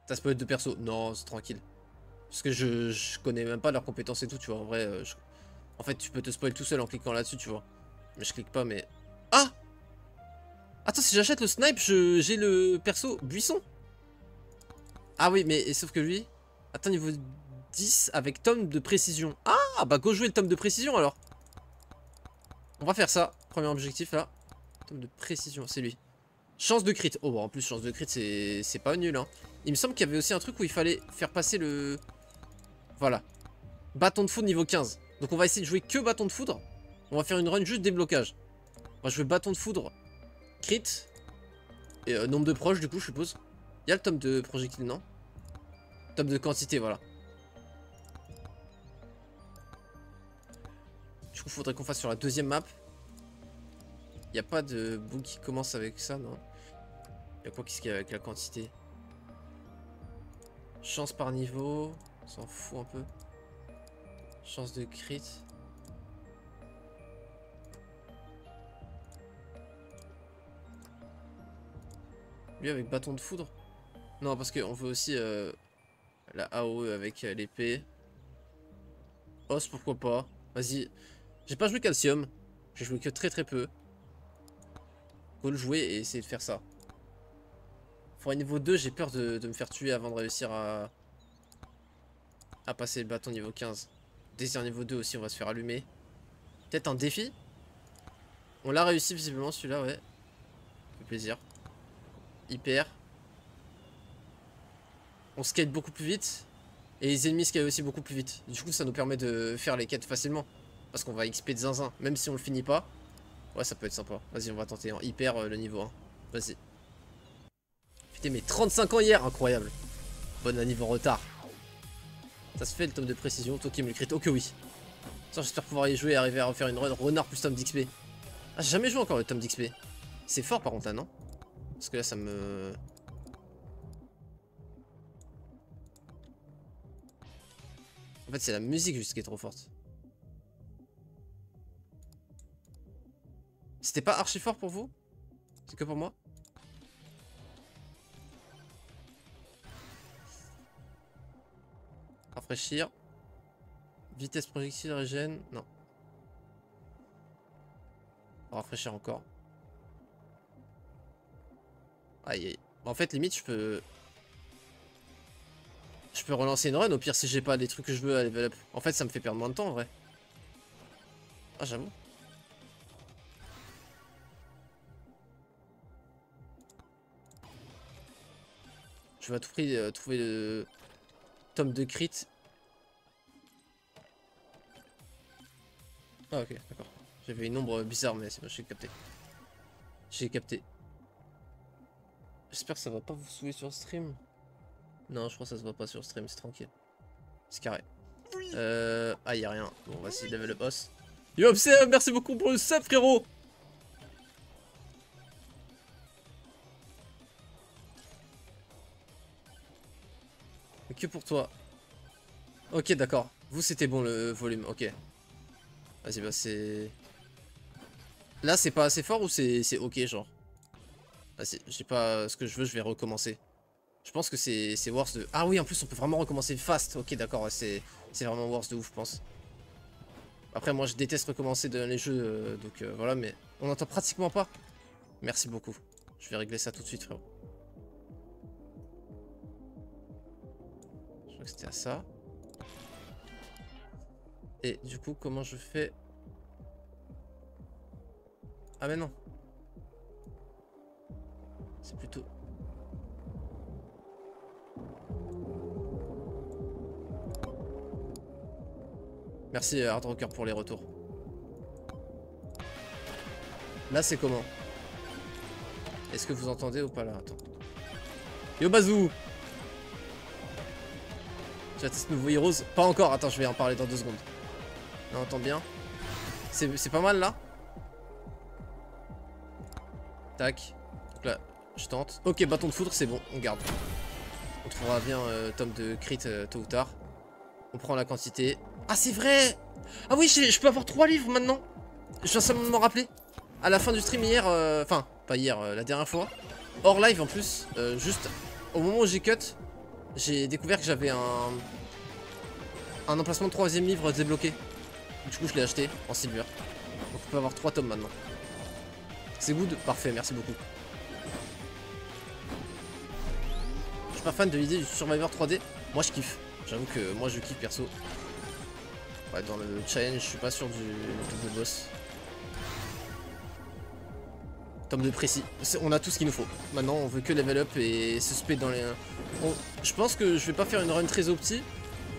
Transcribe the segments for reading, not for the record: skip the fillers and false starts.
T'as spoilé 2 persos. Non, c'est tranquille. Parce que je connais même pas leurs compétences et tout, tu vois. En vrai, en fait, tu peux te spoil tout seul en cliquant là-dessus, tu vois. Mais je clique pas, mais... Ah! Attends, si j'achète le snipe, j'ai le perso buisson. Ah oui, mais sauf que lui... Attends, niveau 10 avec tome de précision. Ah, bah go jouer le tome de précision, alors. On va faire ça. Premier objectif, là. Tome de précision, c'est lui. Chance de crit. Oh, bah, en plus, chance de crit, c'est pas nul, hein. Il me semble qu'il y avait aussi un truc où il fallait faire passer le... Voilà. Bâton de foudre niveau 15. Donc on va essayer de jouer que bâton de foudre. On va faire une run juste déblocage. On va jouer bâton de foudre, crit. Et nombre de proches, du coup, je suppose. Il y a le tome de projectile, non? Tome de quantité, voilà. Du coup, faudrait qu'on fasse sur la deuxième map. Il n'y a pas de bout qui commence avec ça, non? Il y a quoi qui se avec la quantité? Chance par niveau. On s'en fout un peu. Chance de crit. Lui avec bâton de foudre? Non, parce qu'on veut aussi la AOE avec l'épée. Os, pourquoi pas. Vas-y. J'ai pas joué calcium. J'ai joué que très peu. Faut le jouer et essayer de faire ça. Pour un niveau 2, j'ai peur de me faire tuer avant de réussir à passer le bâton niveau 15. Désir niveau 2 aussi, on va se faire allumer. Peut-être un défi? On l'a réussi visiblement celui-là, ouais. Ça fait plaisir. Hyper. On skate beaucoup plus vite. Et les ennemis skatent aussi beaucoup plus vite. Du coup, ça nous permet de faire les quêtes facilement. Parce qu'on va XP de zinzin. Même si on le finit pas. Ouais, ça peut être sympa. Vas-y, on va tenter en hyper le niveau 1. Vas-y. Putain, mais 35 ans hier, incroyable. Bon niveau en retard. Ça se fait le tome de précision. Toi qui me le crit. Ok, oui. J'espère pouvoir y jouer et arriver à refaire une run. Renard plus tome d'XP. Ah, j'ai jamais joué encore le tome d'XP. C'est fort par contre là, non? Parce que là, ça me... En fait, c'est la musique juste qui est trop forte. C'était pas archi fort pour vous? C'est que pour moi? Rafraîchir. Vitesse projectile, régène. Non. Rafraîchir encore. Aïe aïe. En fait, limite, je peux relancer une run au pire si j'ai pas les trucs que je veux à level up. En fait, ça me fait perdre moins de temps en vrai. Ah, j'avoue. Je vais à tout prix trouver le tome de crit. Ah, ok, d'accord. J'avais une ombre bizarre, mais c'est bon, j'ai capté. J'ai capté. J'espère que ça va pas vous saouler sur stream. Non, je crois que ça se voit pas sur stream, c'est tranquille. C'est carré. Ah, y'a rien. Bon, vas-y, level up boss. Yo, Obsé, merci beaucoup pour le sub, frérot. Que pour toi. Ok, d'accord. Vous, c'était bon le volume, ok. Vas-y, bah c'est... Là, c'est pas assez fort ou c'est ok, genre? Vas-y, j'ai pas ce que je veux, je vais recommencer. Je pense que c'est worse de... Ah oui, en plus, on peut vraiment recommencer fast. Ok, d'accord, ouais, c'est vraiment worse de ouf, je pense. Après, moi, je déteste recommencer dans les jeux, donc voilà, mais on n'entend pratiquement pas. Merci beaucoup. Je vais régler ça tout de suite, frérot. Je crois que c'était à ça. Et du coup, comment je fais? Ah mais non. C'est plutôt... Merci Hardrocker pour les retours. Là c'est comment? Est-ce que vous entendez ou pas là? Attends. Yo Bazou! Tu as testé nouveau Heroes? Pas encore, attends je vais en parler dans 2 secondes. On entend bien. C'est pas mal là? Tac. Donc là, je tente. Ok, bâton de foudre, c'est bon, on garde. On trouvera bien tome de crit tôt ou tard. On prend la quantité. Ah, c'est vrai! Ah oui, je peux avoir 3 livres maintenant. Je viens seulement de m'en rappeler. À la fin du stream hier, enfin, pas hier, la dernière fois. Hors live en plus, juste au moment où j'ai cut, j'ai découvert que j'avais un emplacement de 3ème livre débloqué. Du coup je l'ai acheté en silver. Donc on peut avoir 3 tomes maintenant. C'est good, parfait, merci beaucoup. Je suis pas fan de l'idée du Survivor 3D. Moi je kiffe. J'avoue que moi je kiffe perso. Ouais, dans le challenge, je suis pas sûr du double boss. Tome de précis. On a tout ce qu'il nous faut. Maintenant, on veut que level up et se spé dans les... Je pense que je vais pas faire une run très opti.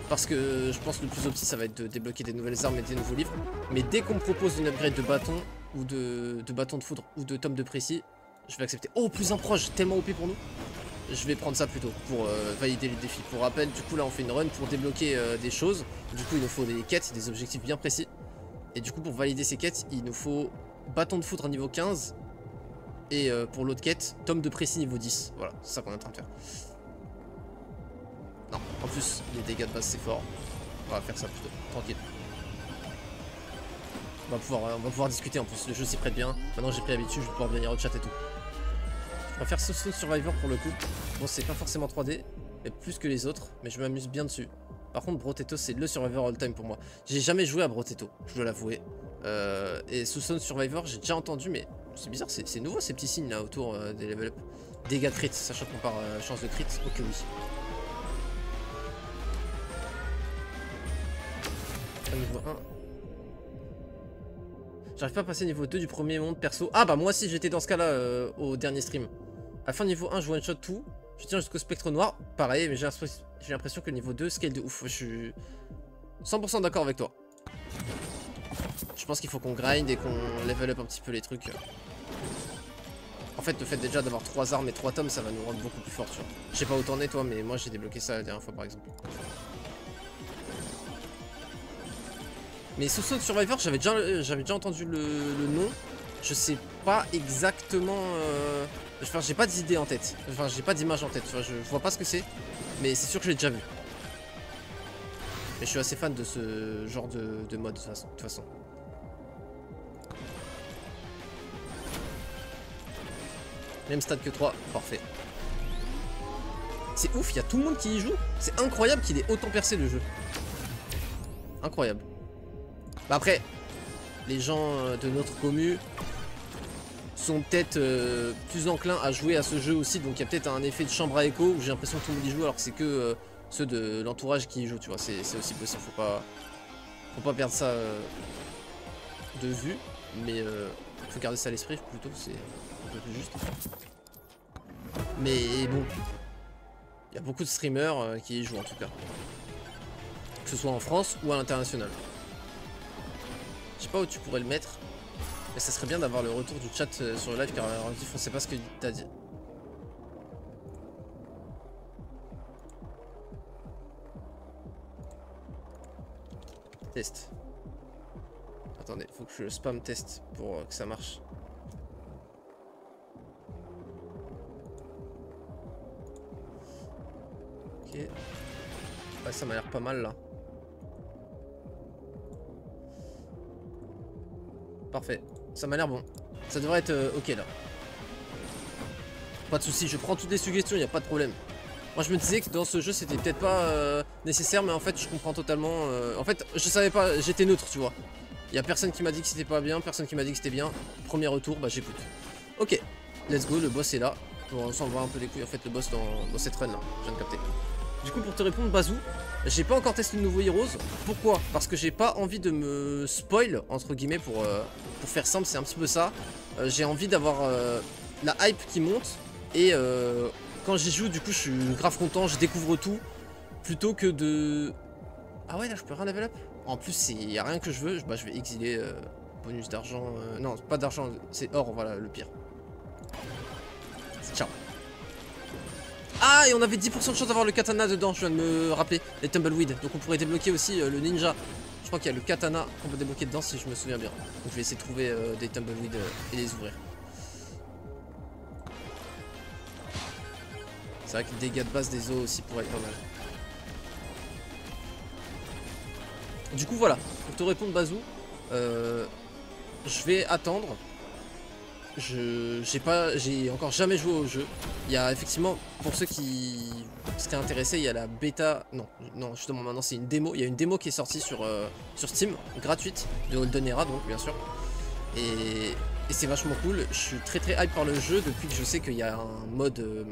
Parce que je pense que le plus opti, ça va être de débloquer des nouvelles armes et des nouveaux livres. Mais dès qu'on me propose une upgrade de bâton, ou de bâton de foudre, ou de tome de précis, je vais accepter. Oh, plus un proche, tellement OP pour nous. Je vais prendre ça plutôt pour valider les défis. Pour rappel, du coup là on fait une run pour débloquer des choses. Du coup il nous faut des quêtes, des objectifs bien précis. Et du coup pour valider ces quêtes, il nous faut bâton de foudre niveau 15. Et pour l'autre quête, tome de précis niveau 10. Voilà, c'est ça qu'on est en train de faire. Non, en plus les dégâts de base c'est fort. On va faire ça plutôt, tranquille. On va pouvoir discuter en plus, le jeu s'y prête bien. Maintenant j'ai pris l'habitude, je vais pouvoir venir au chat et tout. On va faire Soulstone Survivor pour le coup. Bon, c'est pas forcément 3D, mais plus que les autres, mais je m'amuse bien dessus. Par contre, Brotetto, c'est le Survivor all-time pour moi. J'ai jamais joué à Brotetto, je dois l'avouer. Et Soulstone Survivor, j'ai déjà entendu, mais c'est bizarre, c'est nouveau ces petits signes là autour des level up. Dégâts crit, sachant qu'on part chance de crit, ok oui. Niveau 1. J'arrive pas à passer niveau 2 du premier monde perso. Ah bah moi aussi j'étais dans ce cas là au dernier stream. À la fin niveau 1 je one shot tout. Je tiens jusqu'au spectre noir. Pareil mais j'ai l'impression que le niveau 2 scale de ouf. Je suis 100% d'accord avec toi. Je pense qu'il faut qu'on grind et qu'on level up un petit peu les trucs. En fait le fait déjà d'avoir 3 armes et 3 tomes ça va nous rendre beaucoup plus forts. Je sais pas où t'en es toi mais moi j'ai débloqué ça la dernière fois par exemple. Mais Soulstone Survivor, j'avais déjà entendu le nom. Je sais pas exactement... Enfin, j'ai pas d'idée en tête. Enfin, j'ai pas d'image en tête. Enfin, je vois pas ce que c'est. Mais c'est sûr que je l'ai déjà vu. Mais je suis assez fan de ce genre de mode de toute façon. Même stade que 3, parfait. C'est ouf, il y a tout le monde qui y joue. C'est incroyable qu'il ait autant percé le jeu. Incroyable. Bah après, les gens de notre commu sont peut-être plus enclins à jouer à ce jeu aussi, donc il y a peut-être un effet de chambre à écho où j'ai l'impression que tout le monde y joue alors que c'est que ceux de l'entourage qui y jouent, tu vois, c'est aussi possible, faut pas perdre ça de vue, mais faut garder ça à l'esprit plutôt, c'est un peu plus juste. Mais bon, il y a beaucoup de streamers qui y jouent en tout cas, que ce soit en France ou à l'international. Je sais pas où tu pourrais le mettre, mais ça serait bien d'avoir le retour du chat sur le live car Rediff on sait pas ce que t'as dit. Test. Attendez, faut que je spam test pour que ça marche. Ok. Ouais, ça m'a l'air pas mal là. Parfait, ça m'a l'air bon. Ça devrait être ok là. Pas de soucis, je prends toutes les suggestions, il n'y a pas de problème. Moi je me disais que dans ce jeu c'était peut-être pas nécessaire, mais en fait je comprends totalement. En fait je savais pas, j'étais neutre tu vois. Il y a personne qui m'a dit que c'était pas bien, personne qui m'a dit que c'était bien. Premier retour, bah j'écoute. Ok, let's go, le boss est là. Bon, on s'en va un peu les couilles en fait le boss dans cette run là, je viens de capter. Du coup pour te répondre Bazou, j'ai pas encore testé le nouveau Heroes. Pourquoi? Parce que j'ai pas envie de me spoil entre guillemets pour faire simple, c'est un petit peu ça. J'ai envie d'avoir la hype qui monte et quand j'y joue du coup je suis grave content, je découvre tout plutôt que de... Ah ouais là je peux rien level up. En plus il y a rien que je veux, bah, je vais exiler bonus d'argent, non pas d'argent, c'est or voilà le pire. Ciao. Ah et on avait 10% de chance d'avoir le katana dedans, je viens de me rappeler, les tumbleweed, donc on pourrait débloquer aussi le ninja. Je crois qu'il y a le katana qu'on peut débloquer dedans si je me souviens bien. Donc je vais essayer de trouver des tumbleweed et les ouvrir. C'est vrai que les dégâts de base des os aussi pourraient être pas mal. Du coup voilà, pour te répondre Bazou, je vais attendre j'ai encore jamais joué au jeu. Il y a effectivement, pour ceux qui seraient intéressés, il y a la bêta, non justement maintenant c'est une démo, il y a une démo qui est sortie sur Steam, gratuite, de Holden Era donc bien sûr. Et c'est vachement cool, je suis très hype par le jeu depuis que je sais qu'il y a un mode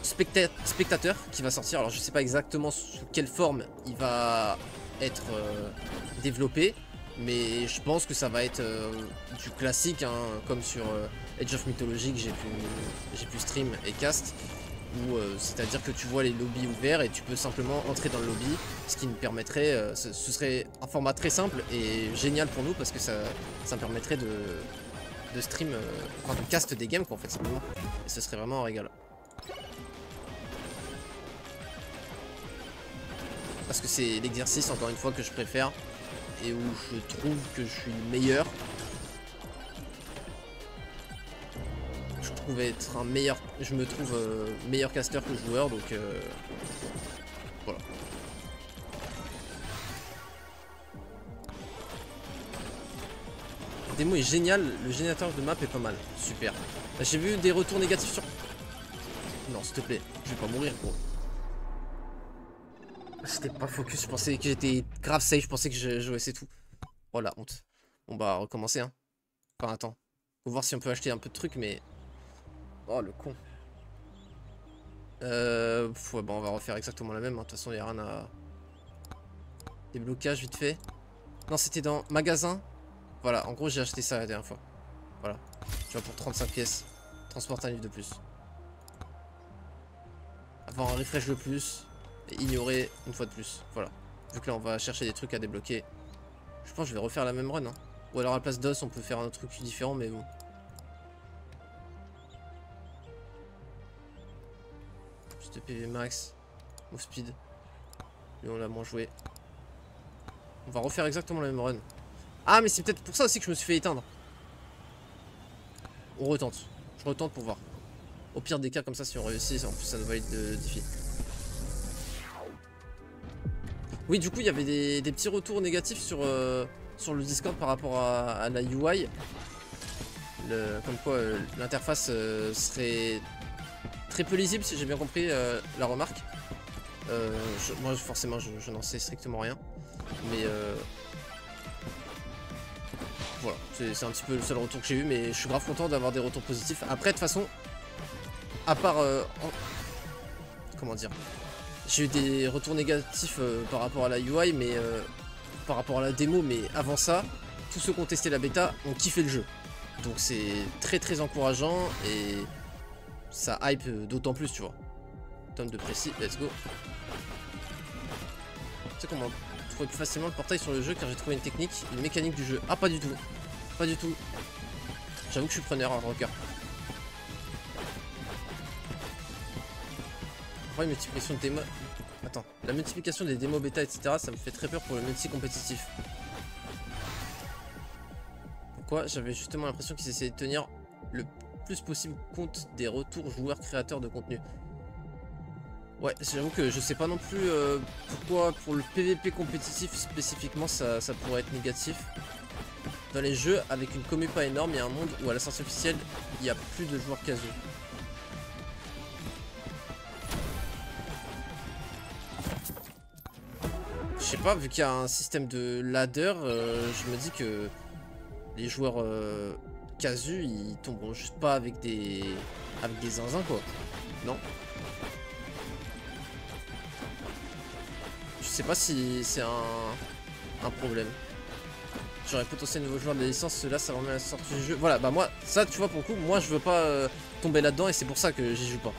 spectateur qui va sortir. Alors je sais pas exactement sous quelle forme il va être développé. Mais je pense que ça va être du classique, hein, comme sur Age of Mythology que j'ai pu stream et cast, où c'est-à-dire que tu vois les lobbies ouverts et tu peux simplement entrer dans le lobby, ce qui nous permettrait, ce serait un format très simple et génial pour nous parce que ça me permettrait de stream, enfin de cast des games quoi en fait simplement, et ce serait vraiment un régal. Parce que c'est l'exercice encore une fois que je préfère. Et où je trouve que je suis meilleur. Je trouve être un meilleur. Je me trouve meilleur caster que joueur, donc voilà. La démo est géniale, le générateur de map est pas mal. Super. J'ai vu des retours négatifs sur. Non, s'il te plaît, je vais pas mourir gros. J'étais pas focus, je pensais que j'étais grave safe, je pensais que je jouais, c'est tout. Oh la honte. On va recommencer hein. Enfin attends. Faut voir si on peut acheter un peu de trucs mais. Oh le con. Ouais, bon, on va refaire exactement la même. De toute façon, il n'y a rien à. Déblocage vite fait. Non, c'était dans magasin. Voilà, en gros, j'ai acheté ça la dernière fois. Voilà. Tu vois, pour 35 pièces. Transporte un livre de plus. Avoir un refresh de plus. Et ignorer une fois de plus. Voilà. Vu que là, on va chercher des trucs à débloquer. Je pense que je vais refaire la même run. Hein. Ou alors à la place d'os, on peut faire un autre truc différent, mais bon. Juste PV max. Move speed. Lui, on l'a moins joué. On va refaire exactement la même run. Ah, mais c'est peut-être pour ça aussi que je me suis fait éteindre. On retente. Je retente pour voir. Au pire des cas, comme ça, si on réussit, en plus ça nous valide de défi. Oui, du coup, il y avait des petits retours négatifs sur le Discord par rapport à la UI. Comme quoi, l'interface serait très peu lisible, si j'ai bien compris la remarque. Moi, forcément, je n'en sais strictement rien. Mais voilà, c'est un petit peu le seul retour que j'ai eu, mais je suis grave content d'avoir des retours positifs. Après, de toute façon, à part... comment dire, j'ai eu des retours négatifs par rapport à la UI, mais par rapport à la démo, mais avant ça, tous ceux qui ont testé la bêta ont kiffé le jeu. Donc c'est très encourageant et ça hype d'autant plus, tu vois. Tome de précis, let's go. Tu sais comment trouver plus facilement le portail sur le jeu car j'ai trouvé une mécanique du jeu. Ah, pas du tout. Pas du tout. J'avoue que je suis preneur, hein, rocker. Après, une multiplication de démos. Attends, la multiplication des démos bêta, etc., ça me fait très peur pour le multi-compétitif. Pourquoi? J'avais justement l'impression qu'ils essayaient de tenir le plus possible compte des retours joueurs créateurs de contenu. Ouais, j'avoue que je sais pas non plus pourquoi pour le PVP compétitif spécifiquement ça pourrait être négatif. Dans les jeux avec une commu pas énorme, il y a un monde où à la sortie officielle il y a plus de joueurs casu. Je sais pas, vu qu'il y a un système de ladder, je me dis que les joueurs casu ils tomberont juste pas avec des zinzins quoi. Non? Je sais pas si c'est un problème. J'aurais potentiel nouveau joueur de licence, cela ça remet à la sortie du jeu. Voilà, bah moi, ça tu vois pour le coup, moi je veux pas tomber là-dedans et c'est pour ça que j'y joue pas.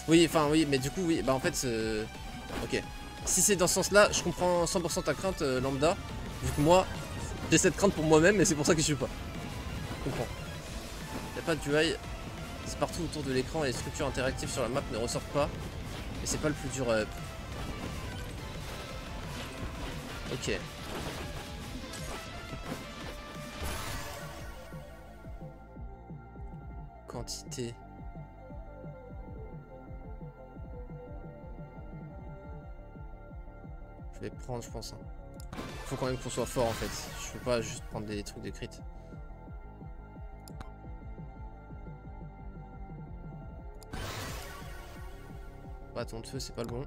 Oui, enfin oui, mais du coup oui, bah en fait, ok. Si c'est dans ce sens-là, je comprends 100% ta crainte lambda, vu que moi, j'ai cette crainte pour moi-même et c'est pour ça que je suis pas. Je comprends. Y'a pas de UI, c'est partout autour de l'écran et les structures interactives sur la map ne ressortent pas. Et c'est pas le plus dur. Ok. Quantité. Je vais prendre, je pense. Hein. Faut quand même qu'on soit fort en fait. Je peux pas juste prendre des trucs de crit. Bâton de feu, c'est pas le bon.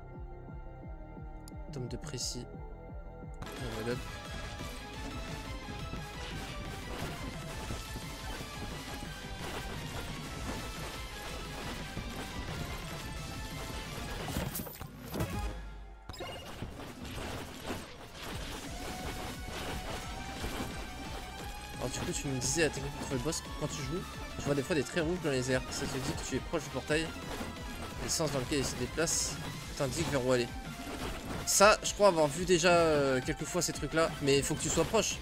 Tome de précis. Alors du coup tu me disais la technique contre le boss, quand tu joues, tu vois des fois des traits rouges dans les airs. Ça te dit que tu es proche du portail. Le sens dans lequel il se déplace t'indique vers où aller. Ça, je crois avoir vu déjà quelques fois ces trucs là, mais il faut que tu sois proche.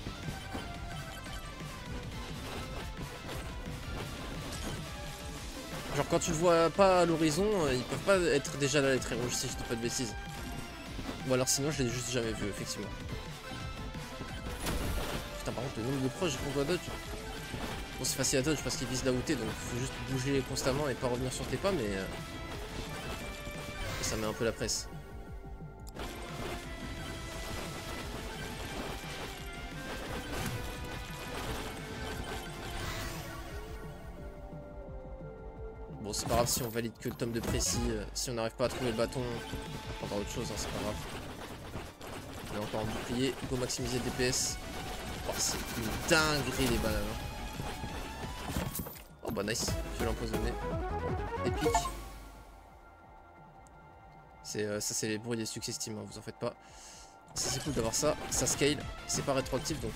Genre quand tu le vois pas à l'horizon, ils peuvent pas être déjà là les traits rouges si je dis pas de bêtises. Ou alors sinon je l'ai juste jamais vu effectivement. Putain par contre le nombre de proches qu'on doit dodge. Bon c'est facile à dodge parce qu'il vise là où t'es donc faut juste bouger constamment et pas revenir sur tes pas mais ça met un peu la presse. Bon c'est pas grave si on valide que le tome de précis, si on n'arrive pas à trouver le bâton, on prendra autre chose, hein, c'est pas grave. On est encore en bouclier, il faut maximiser le DPS. Oh, c'est une dinguerie les bananes. Oh bah nice, je vais l'empoisonner. Épique. Ça c'est les bruits des succès Steam, hein, vous en faites pas. Ça c'est cool d'avoir ça, ça scale, c'est pas rétroactif donc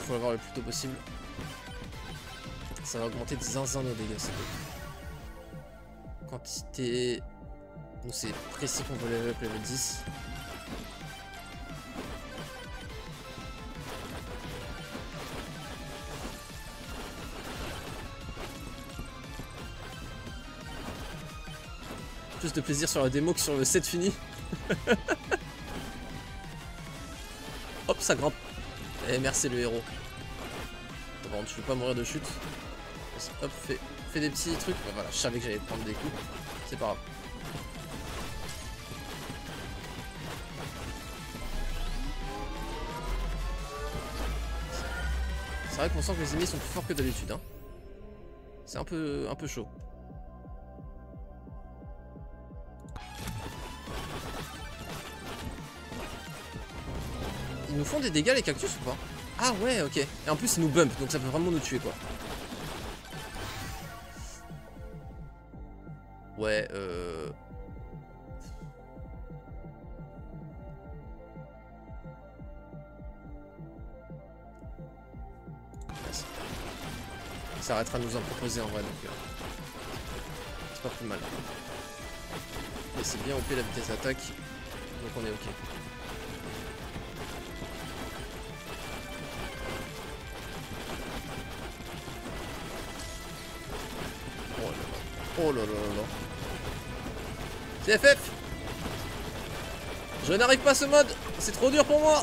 faut l'avoir le plus tôt possible. Ça va augmenter de zinzin nos dégâts, c'est cool. Quantité... Nous c'est précis qu'on veut level up level 10. Plus de plaisir sur la démo que sur le set fini. Hop, ça grimpe. Et merci le héros. Bon, je veux pas mourir de chute. Hop, fais des petits trucs. Bon, voilà, je savais que j'allais prendre des coups. C'est pas grave. C'est vrai qu'on sent que les ennemis sont plus forts que d'habitude. Hein. C'est un peu chaud. Ils nous font des dégâts les cactus ou pas? Ah ouais, ok. Et en plus ils nous bump, donc ça peut vraiment nous tuer quoi. Ouais, ça arrêtera de nous en proposer en vrai, donc c'est pas plus mal. Mais c'est bien OP la vitesse d'attaque, donc on est ok. Oh là là là là. CFF! Je n'arrive pas à ce mode! C'est trop dur pour moi!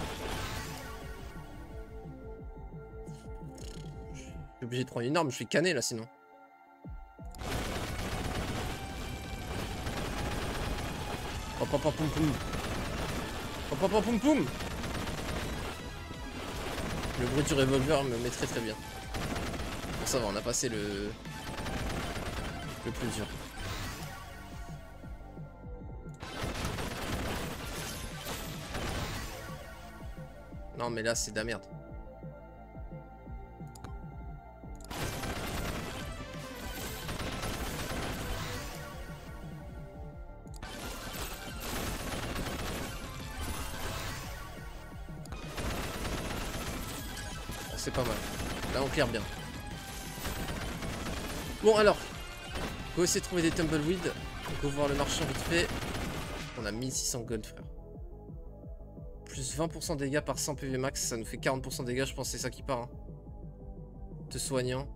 Je suis obligé de prendre une arme, je suis canné là sinon. Hop hop hop poum poum. Hop hop hop poum poum. Le bruit du revolver me met très très bien. Bon ça va, on a passé le plus dur. Non mais là c'est de la merde. Bon, c'est pas mal. Là on claire bien. Bon alors. Go essayer de trouver des tumbleweed. Go voir le marchand vite fait. On a 1600 gold frère. Plus 20% dégâts par 100 PV max, ça nous fait 40% dégâts, je pense que c'est ça qui part. Hein. Te soignant.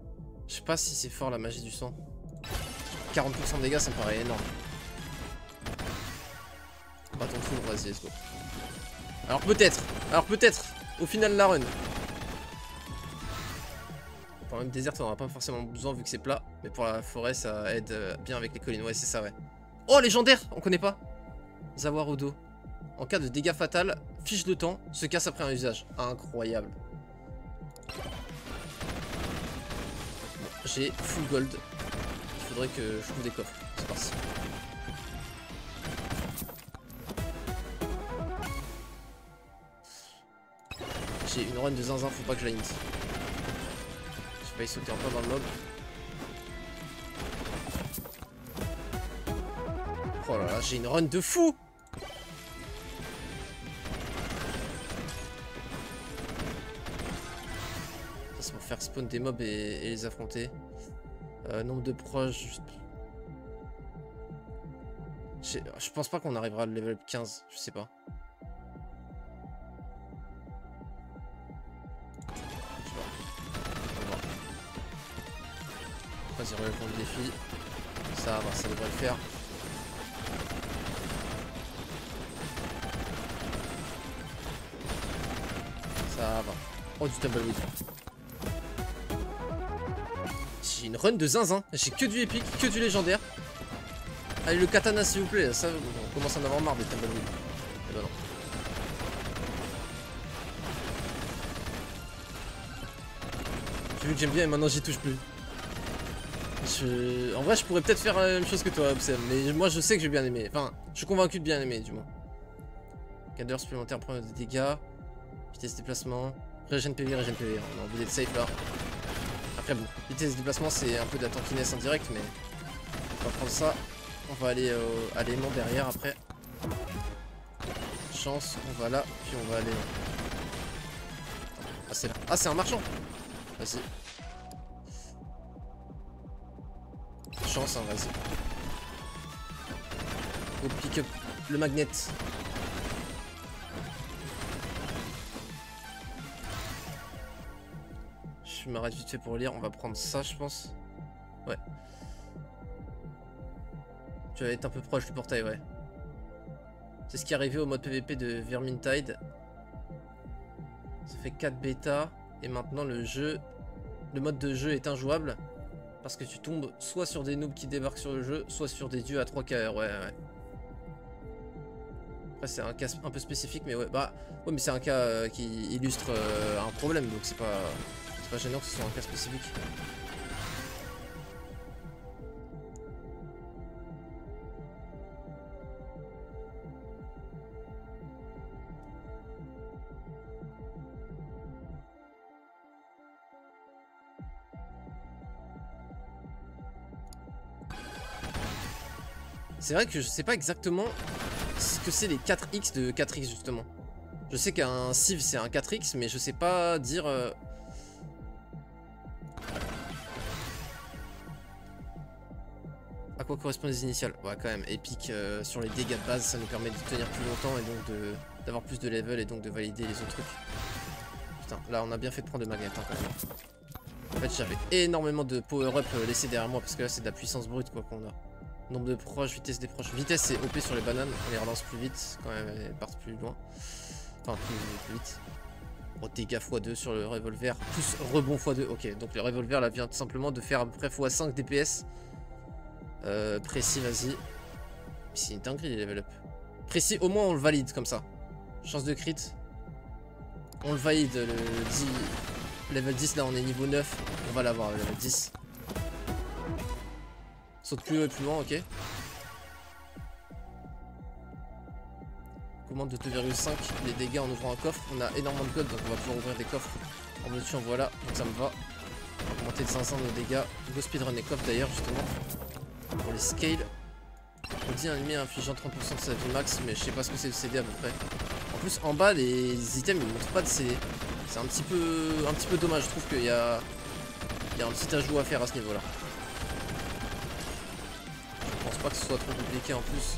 Je sais pas si c'est fort la magie du sang. 40% dégâts, ça me paraît énorme. Bâton de fou, vas-y, let's go. Alors peut-être, au final la run. Pour même désert, on n'aura pas forcément besoin vu que c'est plat. Mais pour la forêt, ça aide bien avec les collines. Ouais, c'est ça, ouais. Oh, légendaire, on connaît pas. Zawarudo. En cas de dégâts fatal, fiche de temps, se casse après un usage. Incroyable. Bon, j'ai full gold. Il faudrait que je trouve des coffres. C'est parti. J'ai une run de zinzin, faut pas que je la hit. J'ai failli sauter un peu dans le mob. Oh là là, j'ai une run de fou! Ça c'est pour faire spawn des mobs et les affronter. Nombre de proches. Je pense pas qu'on arrivera à level 15, je sais pas. Vas-y, relève le défi. Ça va, ça devrait le faire. Ça va. Oh, du tumbleweed. J'ai une run de zinzin. J'ai que du épique, que du légendaire. Allez, le katana, s'il vous plaît. Ça, on commence à en avoir marre des tumbleweed. Eh ben non. J'ai vu que j'aime bien et maintenant j'y touche plus. En vrai, je pourrais peut-être faire la même chose que toi, Obsem, mais moi je sais que j'ai bien aimé. Enfin, je suis convaincu de bien aimer, du moins. Cadre supplémentaire, prend des dégâts. Vitesse de déplacement. Régène PV, régène PV. On a envie d'être safe là. Après, bon, vitesse de déplacement, c'est un peu de la tankiness en direct, mais on va prendre ça. On va aller à l'aimant derrière après. Chance, on va là, puis on va aller. Ah, c'est là. Ah, c'est un marchand. Vas-y. Chance, hein, vas-y. Go pick up le magnet. Je m'arrête vite fait pour lire. On va prendre ça, je pense. Ouais. Tu vas être un peu proche du portail, ouais. C'est ce qui est arrivé au mode PVP de Vermintide. Ça fait 4 bêta. Et maintenant, le mode de jeu est injouable. Parce que tu tombes soit sur des noobs qui débarquent sur le jeu, soit sur des dieux à 3 KR, ouais. Après c'est un cas un peu spécifique, mais ouais, bah ouais, mais c'est un cas qui illustre un problème, donc c'est pas gênant que ce soit un cas spécifique. C'est vrai que je sais pas exactement ce que c'est les 4x de 4x justement. Je sais qu'un Civ c'est un 4x, mais je sais pas dire... À quoi correspondent les initiales? Ouais, quand même, épique sur les dégâts de base, ça nous permet de tenir plus longtemps et donc d'avoir plus de level et donc de valider les autres trucs. Putain, là on a bien fait de prendre de magnets hein, quand même. En fait j'avais énormément de power-up laissé derrière moi parce que là c'est de la puissance brute quoi qu'on a. Nombre de proches, vitesse des proches. Vitesse c'est OP sur les bananes, on les relance plus vite quand même, elles partent plus loin. Enfin plus vite. Bon, dégâts x2 sur le revolver, plus rebond x2. Ok, donc le revolver là vient tout simplement de faire à peu près x5 DPS. Précis, vas-y. C'est une dinguerie les level up. Précis, au moins on le valide comme ça. Chance de crit. On le valide, le 10. Level 10, là on est niveau 9. On va l'avoir, le level 10. Saute plus haut et plus loin, ok. Commande de 2,5. Les dégâts en ouvrant un coffre. On a énormément de code, donc on va pouvoir ouvrir des coffres. En dessus, en voilà. Donc ça me va. Augmenter de 500 nos dégâts. Go speedrun les coffres d'ailleurs, justement. Pour les scales. On dit un ennemi infligeant 30% de sa vie max, mais je sais pas ce que c'est le CD à peu près. En plus, en bas, les items ils montrent pas de CD. C'est un petit peu dommage. Je trouve qu'il y a un petit ajout à faire à ce niveau-là. Je pense pas que ce soit trop compliqué en plus.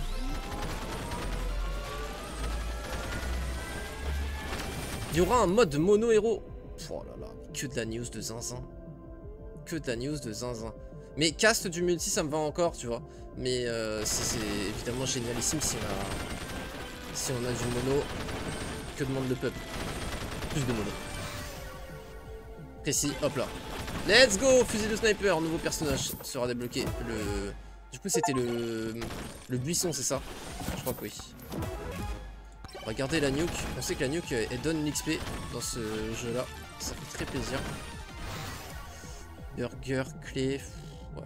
Il y aura un mode mono héros. Oh là là, que de la news de zinzin. Que de la news de zinzin. Mais cast du multi ça me va encore, tu vois. Mais c'est évidemment génialissime si on a du mono. Que demande le peuple? Plus de mono. Précis, hop là. Let's go, fusil de sniper, nouveau personnage sera débloqué. Du coup c'était le buisson, c'est ça? Je crois que oui. On va garder la nuke. On sait que la nuke elle donne l'XP dans ce jeu là. Ça fait très plaisir. Burger, clé. Ouais.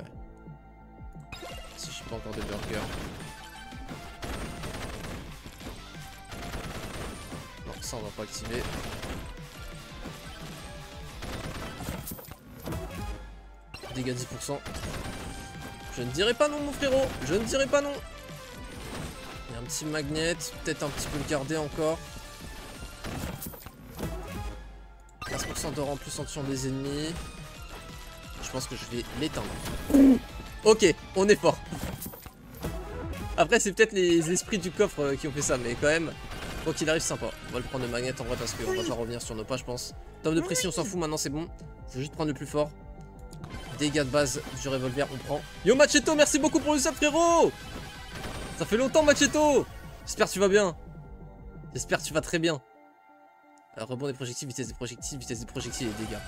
Si j'ai pas encore de burger. Non, ça on va pas activer. Dégâts 10%. Je ne dirai pas non mon frérot. Je ne dirai pas non. Il y a un petit magnet. Peut-être un petit peu le garder encore. 15% d'or en plus en tuant des ennemis. Je pense que je vais l'éteindre. Ok, on est fort. Après c'est peut-être les esprits du coffre qui ont fait ça. Mais quand même, quoi qu'il arrive sympa. On va le prendre le magnet en vrai parce qu'on va pas revenir sur nos pas je pense. Tome de pression on s'en fout maintenant c'est bon. Faut juste prendre le plus fort. Dégâts de base du revolver on prend. Yo Macheto merci beaucoup pour le sub frérot. Ça fait longtemps Macheto. J'espère que tu vas bien. J'espère que tu vas très bien. Alors, rebond des projectiles, vitesse des projectiles et dégâts.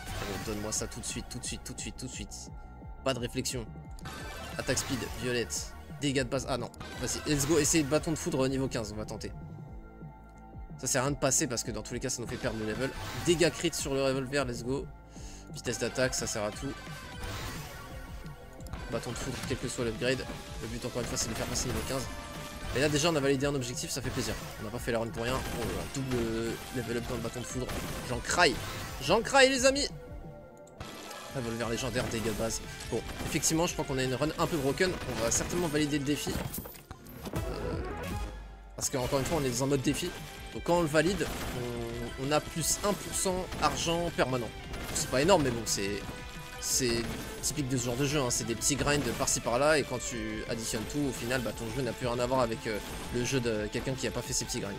Donne-moi ça tout de suite, tout de suite, tout de suite, tout de suite. Pas de réflexion. Attaque speed, violette. Dégâts de base. Ah non, vas-y, let's go. Essayer de bâton de foudre niveau 15, on va tenter. Ça sert à rien de passer parce que dans tous les cas ça nous fait perdre le level. Dégâts crit sur le revolver, let's go. Vitesse d'attaque, ça sert à tout. Bâton de foudre, quel que soit l'upgrade. Le but encore une fois c'est de faire passer niveau 15. Et là déjà on a validé un objectif, ça fait plaisir. On n'a pas fait la run pour rien. Oh là, double level up dans le bâton de foudre. J'en craille. J'en craille les amis. Revolver légendaire, dégâts de base. Bon, effectivement je crois qu'on a une run un peu broken. On va certainement valider le défi. Parce qu'encore une fois on est dans un mode défi. Donc quand on le valide, on a plus 1% argent permanent. C'est pas énorme mais bon c'est typique de ce genre de jeu, hein. C'est des petits grinds par-ci par-là et quand tu additionnes tout, au final, bah, ton jeu n'a plus rien à voir avec le jeu de quelqu'un qui a pas fait ses petits grinds.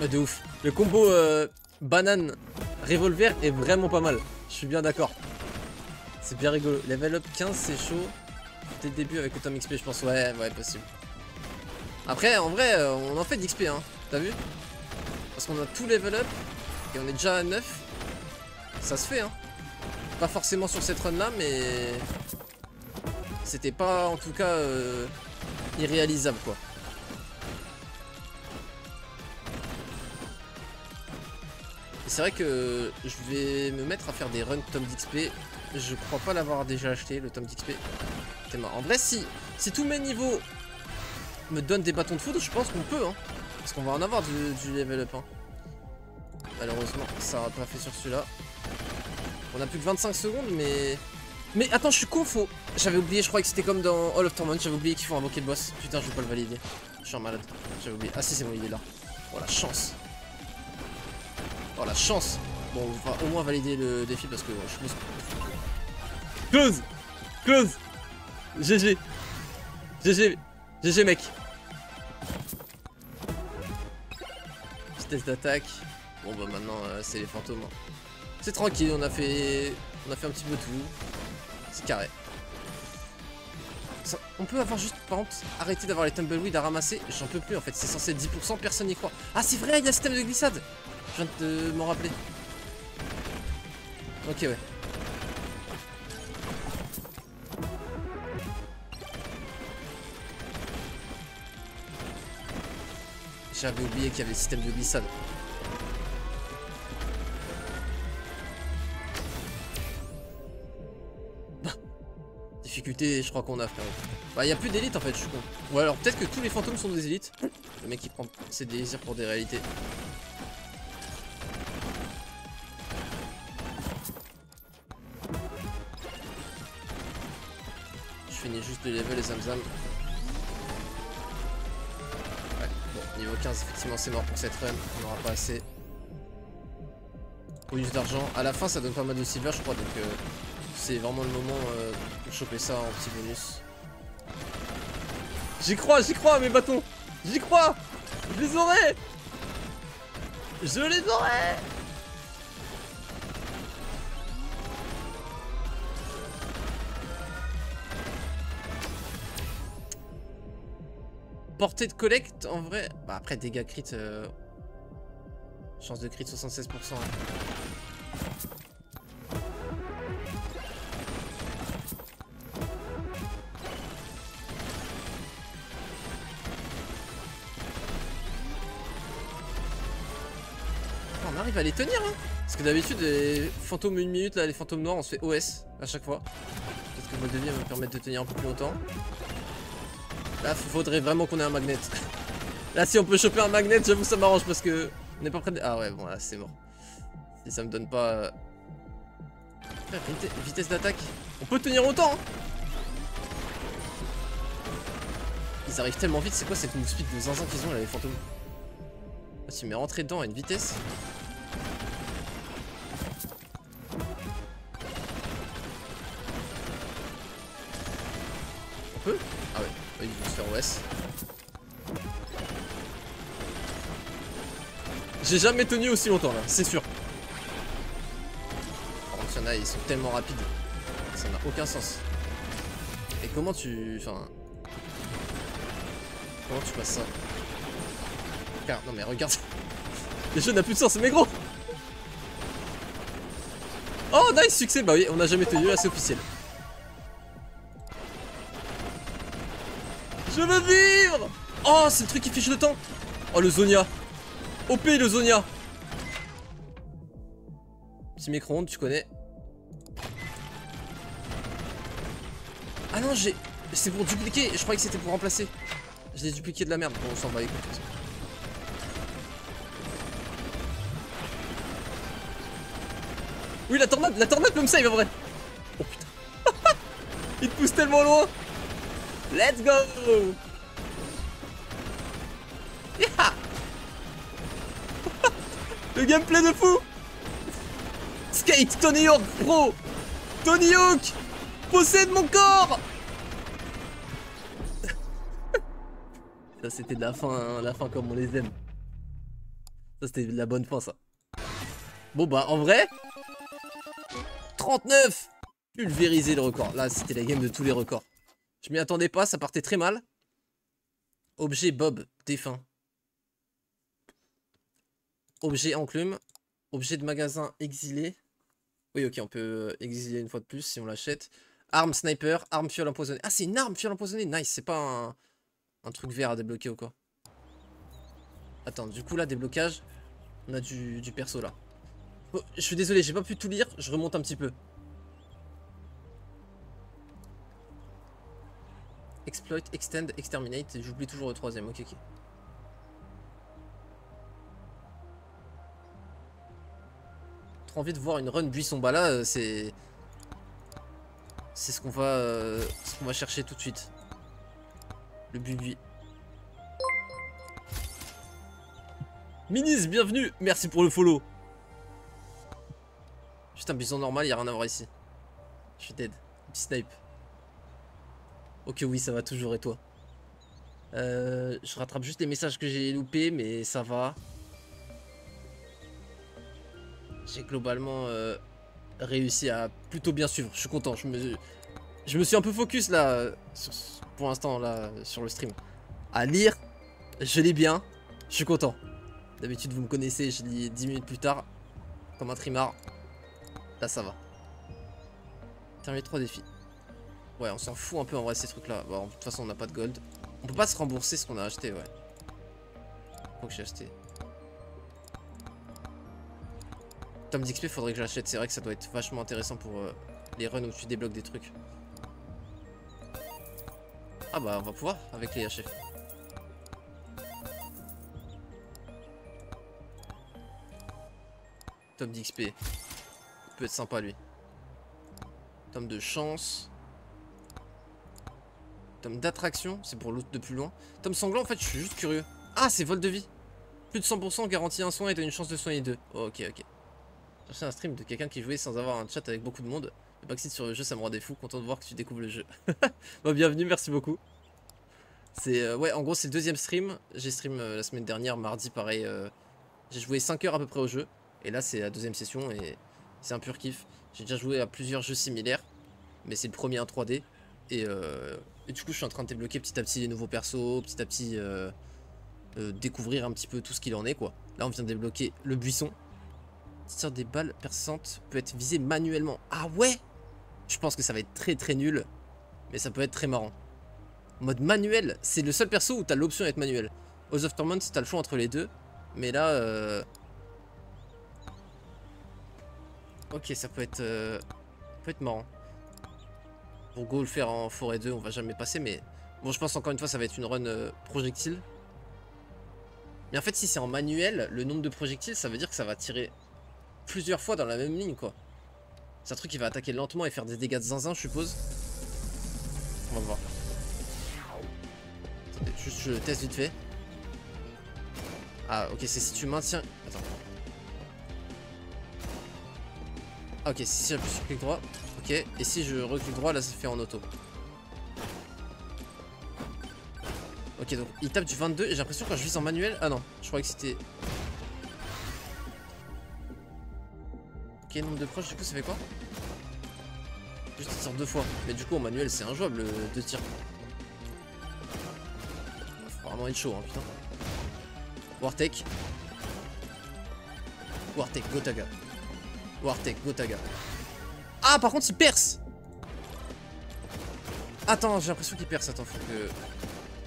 De ouf. Le combo banane revolver est vraiment pas mal. Je suis bien d'accord. C'est bien rigolo. Level up 15, c'est chaud. Dès le début avec le tome XP je pense. Ouais possible. Après en vrai on en fait d'XP hein. T'as vu? Parce qu'on a tout level up. Et on est déjà à 9. Ça se fait hein. Pas forcément sur cette run là mais c'était pas en tout cas irréalisable quoi. Et c'est vrai que je vais me mettre à faire des runs tome d'XP. Je crois pas l'avoir déjà acheté le tome d'XP. En vrai si tous mes niveaux me donnent des bâtons de foudre je pense qu'on peut hein. Parce qu'on va en avoir du level up hein. Malheureusement ça n'a pas fait sur celui-là. On a plus que 25 secondes mais attends je suis con faux. J'avais oublié je crois que c'était comme dans Hall of Torment. J'avais oublié qu'il faut invoquer le boss. Putain je vais pas le valider. Je suis un malade. J'avais oublié. Ah si c'est bon il est là. Oh la chance. Oh la chance. Bon on va au moins valider le défi parce que je pense que... Close. GG. GG mec. Vitesse d'attaque. Bon bah maintenant c'est les fantômes. Hein. C'est tranquille, on a fait un petit peu tout. C'est carré. Ça, on peut avoir juste par exemple arrêter d'avoir les tumbleweed à ramasser. J'en peux plus en fait, c'est censé être 10%, personne n'y croit. Ah c'est vrai, il y a le système de glissade. Je viens de m'en rappeler. Ok ouais. J'avais oublié qu'il y avait le système de glissade. Difficulté, je crois qu'on a frérot. Bah, il n'y a plus d'élite en fait, je suis con. Ou alors peut-être que tous les fantômes sont des élites. Le mec qui prend ses désirs pour des réalités. Je finis juste le level et zamzam. Bon, niveau 15, effectivement, c'est mort pour cette run. On n'aura pas assez. Bonus d'argent. À la fin, ça donne pas mal de silver, je crois. Donc, c'est vraiment le moment pour choper ça en petit bonus. J'y crois, mes bâtons. J'y crois. Je les aurai. Je les aurai. Portée de collecte, en vrai... Bah après, dégâts crit... Chance de crit 76%. Hein. on arrive à les tenir hein. Parce que d'habitude les fantômes 1 minute là, les fantômes noirs on se fait OS à chaque fois. Peut-être que vol de vie va me permettre de tenir un peu plus longtemps. Là faudrait vraiment qu'on ait un magnet. Là si on peut choper un magnet j'avoue ça m'arrange parce que on n'est pas prêt de... Ah ouais bon là c'est mort. Si ça me donne pas... Vitesse d'attaque. On peut tenir autant hein. Ils arrivent tellement vite, c'est quoi cette move speed de zinzin qu'ils ont là les fantômes? Ah, tu m'es rentré dedans à une vitesse. On peut? Ah ouais, ils vont se faire OS. J'ai jamais tenu aussi longtemps là, c'est sûr. Par contre, il y en a, ils sont tellement rapides. Ça n'a aucun sens. Et comment tu... Enfin... Comment tu passes ça? Car... Non mais regarde. Le jeu n'a plus de sens, mais gros. Oh nice, succès. Bah oui, on n'a jamais tenu, là c'est officiel. Je veux vivre. Oh, c'est le truc qui fiche le temps. Oh le Zonia. OP le Zonia. Petit micro-ondes, tu connais. Ah non, j'ai... C'est pour dupliquer, je croyais que c'était pour remplacer. Je l'ai dupliqué de la merde, bon on s'en va écoute. Oui la tornade peut me save en vrai. Oh putain. Il te pousse tellement loin. Let's go. Yeah. Le gameplay de fou. Skate Tony Hawk Pro. Tony Hawk possède mon corps. Ça c'était de la fin, hein, la fin comme on les aime. Ça c'était de la bonne fin ça. Bon bah en vrai 39. Pulvériser le record. Là c'était la game de tous les records. Je m'y attendais pas, ça partait très mal. Objet Bob, défunt. Objet enclume. Objet de magasin exilé. Oui ok on peut exiler une fois de plus si on l'achète. Arme sniper, arme fiole empoisonnée. Ah c'est une arme fiole empoisonnée, nice, c'est pas un truc vert à débloquer ou quoi. Attends, du coup là, déblocage, on a du perso là. Oh, je suis désolé, j'ai pas pu tout lire, je remonte un petit peu. Exploit, extend, exterminate, j'oublie toujours le troisième, ok. Trop envie de voir une run buisson, bah là, c'est ce qu'on va chercher tout de suite. Le buis. Minis, bienvenue. Merci pour le follow. Juste un bison normal, il a rien à voir ici. Je suis dead. Petit snipe. Ok, oui, ça va toujours et toi. Je rattrape juste les messages que j'ai loupés, mais ça va. J'ai globalement réussi à plutôt bien suivre. Je suis content. Je me suis un peu focus là, pour l'instant là, sur le stream. À lire, je lis bien. Je suis content. D'habitude, vous me connaissez, je lis 10 minutes plus tard. Comme un trimard. Là, ça va. Terminer 3 défis. Ouais, on s'en fout un peu en vrai ces trucs là. Bon, de toute façon, on n'a pas de gold. On peut pas se rembourser ce qu'on a acheté, ouais. Quoi que j'ai acheté. Tome d'XP, faudrait que j'achète. C'est vrai que ça doit être vachement intéressant pour les runs où tu débloques des trucs. Ah bah, on va pouvoir avec les HF. Tome d'XP. Il peut être sympa lui. Tome de chance. Tome d'attraction, c'est pour l'autre de plus loin. Tome sanglant, en fait, je suis juste curieux. Ah, c'est vol de vie. Plus de 100% garantit un soin et donne une chance de soigner 2. Oh, ok. J'ai un stream de quelqu'un qui jouait sans avoir un chat avec beaucoup de monde. Le backseat sur le jeu, ça me rendait fou. Content de voir que tu découvres le jeu. Bah, bienvenue, merci beaucoup. C'est ouais, en gros, c'est le deuxième stream. J'ai stream la semaine dernière, mardi, pareil. J'ai joué 5 heures à peu près au jeu. Et là, c'est la deuxième session et c'est un pur kiff. J'ai déjà joué à plusieurs jeux similaires. Mais c'est le premier en 3D. Et du coup, je suis en train de débloquer petit à petit les nouveaux persos. Petit à petit, découvrir un petit peu tout ce qu'il en est, quoi. Là, on vient de débloquer le buisson. Tire des balles perçantes peut être visé manuellement. Ah ouais! Je pense que ça va être très très nul. Mais ça peut être très marrant. Mode manuel, c'est le seul perso où t'as l'option d'être manuel. House of Torment, t'as le choix entre les deux. Mais là, Ok, ça peut être marrant. Pour go le faire en forêt 2, on va jamais passer, mais bon, je pense encore une fois, ça va être une run projectile. Mais en fait, si c'est en manuel, le nombre de projectiles, ça veut dire que ça va tirer plusieurs fois dans la même ligne, quoi. C'est un truc qui va attaquer lentement et faire des dégâts de zinzin, je suppose. On va voir. Attendez, juste je teste vite fait. Ah, ok, c'est si tu maintiens... Attends. Ah, ok, si j'appuie sur clic droit. Ok, et si je reclique droit, là, ça fait en auto. Ok, donc il tape du 22 et j'ai l'impression quand je vise en manuel... Ah non, je croyais que c'était... Ok, nombre de proches, du coup, ça fait quoi? Juste il tire 2 fois. Mais du coup, en manuel, c'est injouable, 2 tirs. Faut vraiment être chaud, hein, putain. Wartek. Wartek, Gotaga. Wartek, Gotaga. Ah, par contre, il perce! Attends, j'ai l'impression qu'il perce. Attends, faut que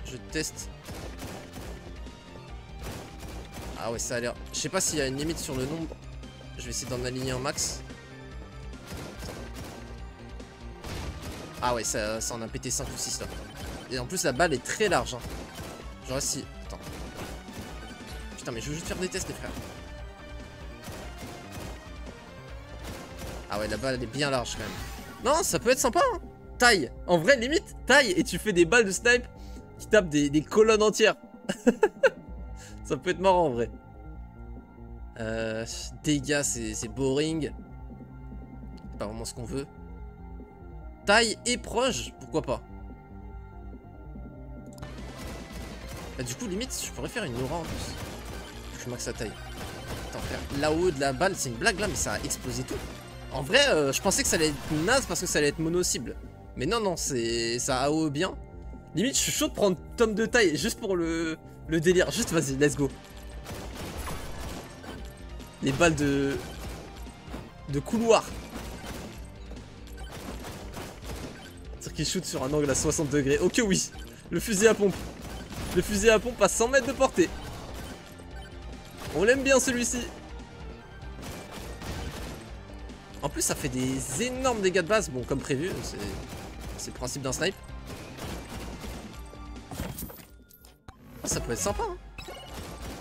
je teste. Ah ouais, ça a l'air... Je sais pas s'il y a une limite sur le nombre. Je vais essayer d'en aligner un max. Ah ouais, ça en a pété 5 ou 6 là. Et en plus, la balle est très large. Hein. Genre si... Attends. Putain, mais je veux juste faire des tests, les frères. Ah ouais, la balle, elle est bien large quand même. Non, ça peut être sympa, hein. Taille. En vrai, limite, taille. Et tu fais des balles de snipe qui tapent des colonnes entières. Ça peut être marrant, en vrai. Dégâts, c'est boring. C'est pas vraiment ce qu'on veut. Taille et proche, pourquoi pas. Bah, du coup, limite, je pourrais faire une aura en plus. Je max sa taille. Attends, frère. Là-haut de la balle, c'est une blague là, mais ça a explosé tout. En vrai, je pensais que ça allait être naze parce que ça allait être mono-cible. Mais non, non, ça AOE bien. Limite, je suis chaud de prendre tome de taille juste pour le délire. Juste, vas-y, let's go. Les balles de couloir. C'est-à-dire qu'il shoot sur un angle à 60 degrés. Ok, oui. Le fusil à pompe. Le fusil à pompe à 100 mètres de portée. On l'aime bien celui-ci. En plus, ça fait des énormes dégâts de base. Bon, comme prévu, c'est le principe d'un snipe. Oh, ça peut être sympa, hein.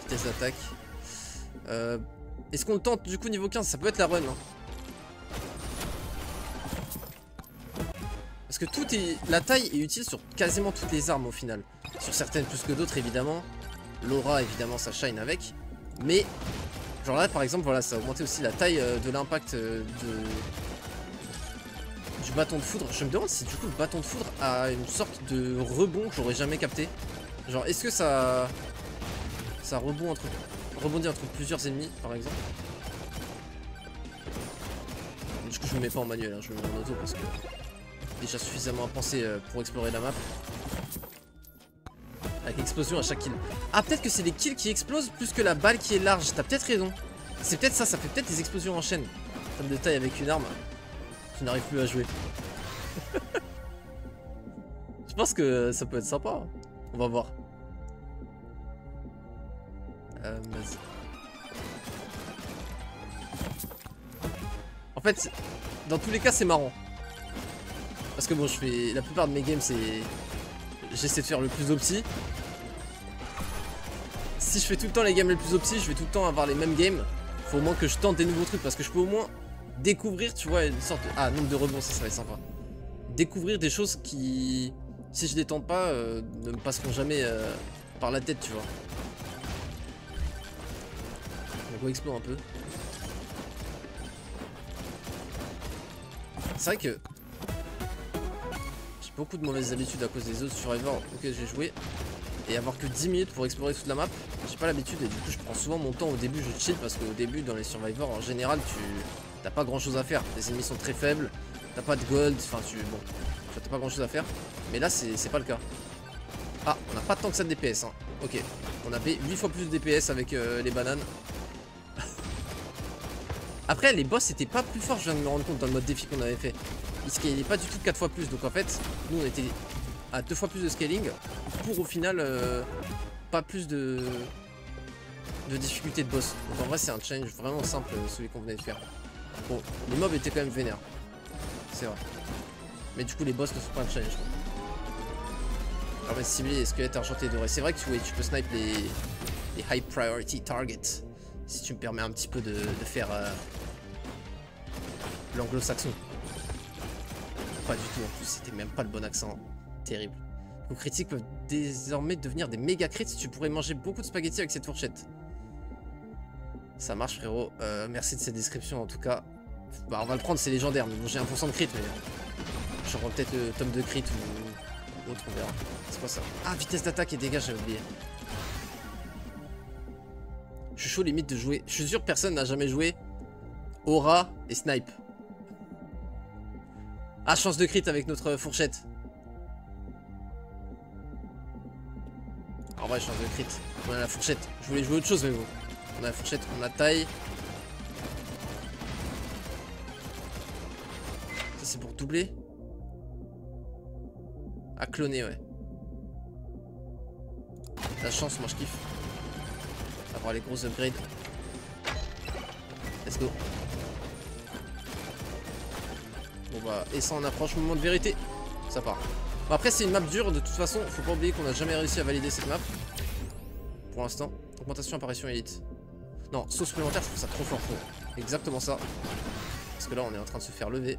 Vitesse d'attaque. Est-ce qu'on le tente du coup niveau 15? Ça peut être la run, hein. Parce que la taille est utile sur quasiment toutes les armes au final. Sur certaines plus que d'autres évidemment. L'aura évidemment ça shine avec. Mais genre là par exemple voilà ça a augmenté aussi la taille de l'impact du bâton de foudre. Je me demande si du coup le bâton de foudre a une sorte de rebond que j'aurais jamais capté. Genre est-ce que ça rebondit entre plusieurs ennemis par exemple. Du coup je me mets pas en manuel, hein, je me mets en auto parce que déjà suffisamment pensé pour explorer la map. Avec explosion à chaque kill. Ah peut-être que c'est les kills qui explosent plus que la balle qui est large. T'as peut-être raison. C'est peut-être ça, ça fait peut-être des explosions en chaîne. Comme de taille avec une arme. Je n'arrive plus à jouer. Je pense que ça peut être sympa. On va voir. Vas-y. En fait, dans tous les cas c'est marrant. Parce que bon, je fais la plupart de mes games, c'est j'essaie de faire le plus opti. Si je fais tout le temps les games les plus opti, je vais tout le temps avoir les mêmes games. Faut au moins que je tente des nouveaux trucs parce que je peux au moins découvrir, tu vois, une sorte de... Ah, nombre de rebonds, ça va être sympa. Découvrir des choses qui, si je les tente pas, ne me passeront jamais par la tête, tu vois. On va explorer un peu. C'est vrai que beaucoup de mauvaises habitudes à cause des autres survivors auxquels j'ai joué. Et avoir que 10 minutes pour explorer toute la map, j'ai pas l'habitude et du coup je prends souvent mon temps au début, je chill parce qu'au début dans les survivors en général t'as pas grand chose à faire, les ennemis sont très faibles, t'as pas de gold, enfin bon, t'as pas grand chose à faire. Mais là c'est pas le cas. Ah, on a pas tant que ça de DPS, hein. Ok, on avait 8 fois plus de DPS avec les bananes. Après les boss étaient pas plus forts, je viens de me rendre compte dans le mode défi qu'on avait fait. Il scalait pas du tout 4 fois plus, donc en fait, nous on était à 2 fois plus de scaling pour au final pas plus de difficulté de boss. Donc en vrai c'est un challenge vraiment simple celui qu'on venait de faire. Bon, les mobs étaient quand même vénères. C'est vrai. Mais du coup, les boss ne sont pas un challenge. Alors, cibler les squelettes argentés et dorés. C'est vrai que tu peux snipe les high priority targets. Si tu me permets un petit peu de faire l'anglo-saxon. Pas du tout, en plus, c'était même pas le bon accent. Terrible. Vos critiques peuvent désormais devenir des méga crits. Tu pourrais manger beaucoup de spaghettis avec cette fourchette. Ça marche, frérot. Merci de cette description, en tout cas. Bah, on va le prendre, c'est légendaire. Mais bon, j'ai 1% de crit, mais j'aurai peut-être le tome de crit ou autre, on verra. C'est quoi ça? Ah, vitesse d'attaque et dégâts, j'avais oublié. Je suis chaud limite de jouer. Je suis sûr que personne n'a jamais joué Aura et Snipe. Ah, chance de crit avec notre fourchette. En vrai, chance de crit. On a la fourchette. Je voulais jouer autre chose, mais bon. On a la fourchette, on a taille. Ça, c'est pour doubler. À cloner, ouais. La chance, moi je kiffe. Avoir les gros upgrades. Let's go. Bon bah, et ça en approche, moment de vérité. Ça part. Bon, après c'est une map dure de toute façon. Faut pas oublier qu'on a jamais réussi à valider cette map. Pour l'instant. Augmentation apparition élite. Non, saut supplémentaire, je trouve ça trop fort. Exactement ça. Parce que là on est en train de se faire lever.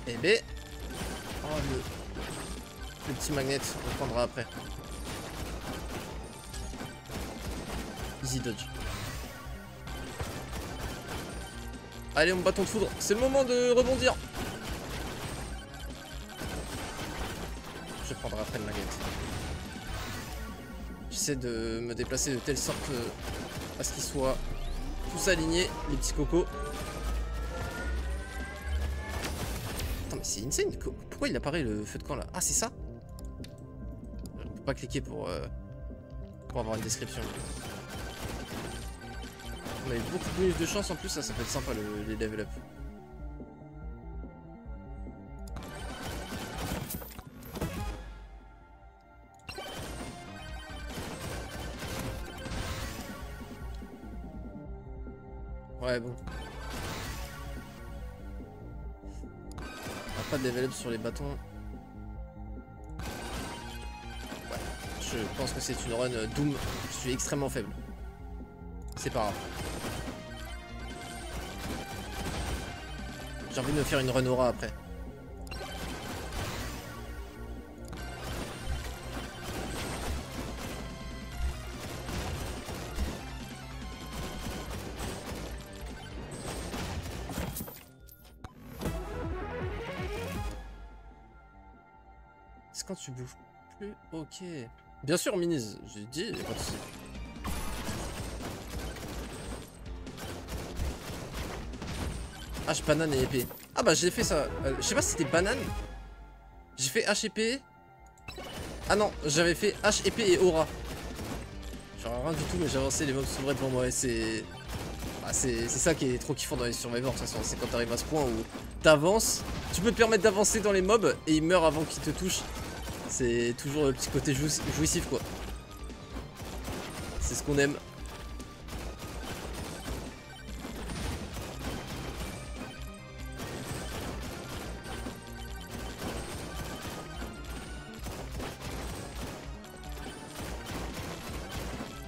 Eh ben, oh, le petit magnet, on le prendra après. Easy dodge. Allez, mon bâton de foudre, c'est le moment de rebondir. Je prendrai après le magnet. J'essaie de me déplacer de telle sorte à ce qu'ils soient tous alignés, les petits cocos. C'est insane. Pourquoi il apparaît le feu de camp là? Ah, c'est ça? On peut pas cliquer pour avoir une description. On a eu beaucoup plus de chance en plus, ça peut être sympa les level up. Ouais, bon. Pas de level up sur les bâtons. Ouais, je pense que c'est une run Doom. Je suis extrêmement faible. C'est pas grave. J'ai envie de me faire une run Aura après. Quand tu bouges plus, ok. Bien sûr, Miniz, j'ai dit, y'a pas de soucis. H, banane et épée. Ah bah j'ai fait ça. Je sais pas si c'était banane. J'ai fait H, épée. Ah non, j'avais fait H, épée et aura. Genre rien du tout, mais j'ai avancé, les mobs s'ouvraient devant moi et c'est... Bah, c'est ça qui est trop kiffant dans les Survivors de toute façon. C'est quand t'arrives à ce point où t'avances, tu peux te permettre d'avancer dans les mobs et ils meurent avant qu'ils te touchent. C'est toujours le petit côté jouissif quoi. C'est ce qu'on aime.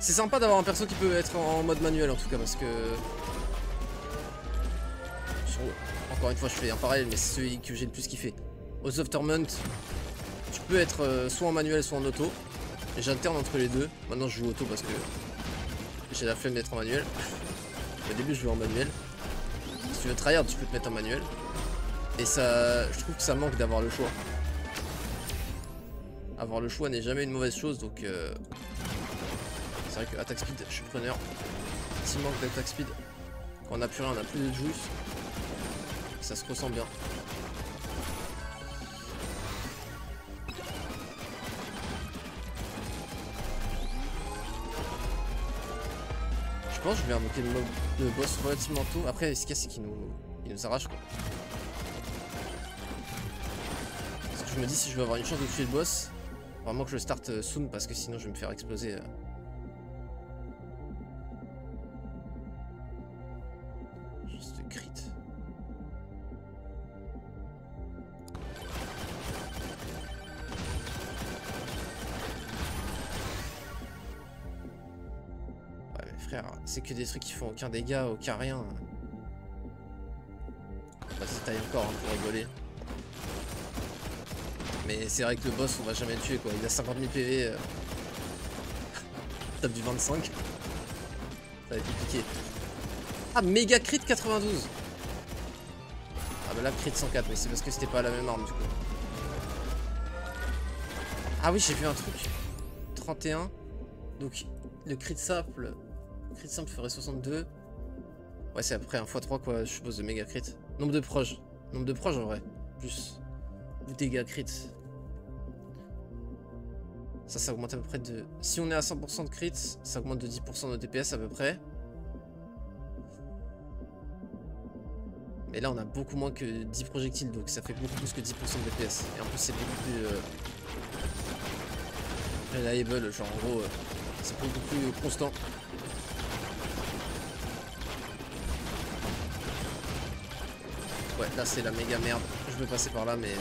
C'est sympa d'avoir un perso qui peut être en mode manuel en tout cas parce que... Encore une fois je fais un parallèle mais c'est celui que j'ai le plus kiffé. House of Torment, tu peux être soit en manuel soit en auto. Et j'alterne entre les deux. Maintenant je joue auto parce que j'ai la flemme d'être en manuel. Au début je jouais en manuel. Si tu veux tryhard tu peux te mettre en manuel. Et ça, je trouve que ça manque d'avoir le choix. Avoir le choix n'est jamais une mauvaise chose donc... C'est vrai que attack speed, je suis preneur. Petit manque d'attack speed. Quand on a plus rien, on a plus de juice. Ça se ressent bien. Je pense que je vais invoquer le boss relativement tôt. Après, ce qu'il y a, c'est qu'il nous arrache quoi. Parce que je me dis, si je veux avoir une chance de tuer le boss, vraiment que je le starte soon parce que sinon je vais me faire exploser. Juste crit. Ouais mais frère, c'est que des trucs qui font aucun dégât, aucun rien. Bah ça taille encore hein, pour rigoler. Mais c'est vrai que le boss on va jamais le tuer quoi, il a 50 000 PV. Tape du 25. Ça va être compliqué. Ah méga crit 92. Ah bah là crit 104 mais c'est parce que c'était pas la même arme du coup. Ah oui j'ai vu un truc. 31. Donc le crit simple ferait 62. Ouais c'est après un x3 quoi je suppose de méga crit. Nombre de proches. Nombre de proches en vrai. Plus. Ou dégâts crit. Ça augmente à peu près de... Si on est à 100% de crit, ça augmente de 10% de DPS à peu près. Mais là on a beaucoup moins que 10 projectiles donc ça fait beaucoup plus que 10% de DPS. Et en plus c'est beaucoup plus... reliable, genre en gros c'est beaucoup plus constant. Ouais là c'est la méga merde. Je veux passer par là mais...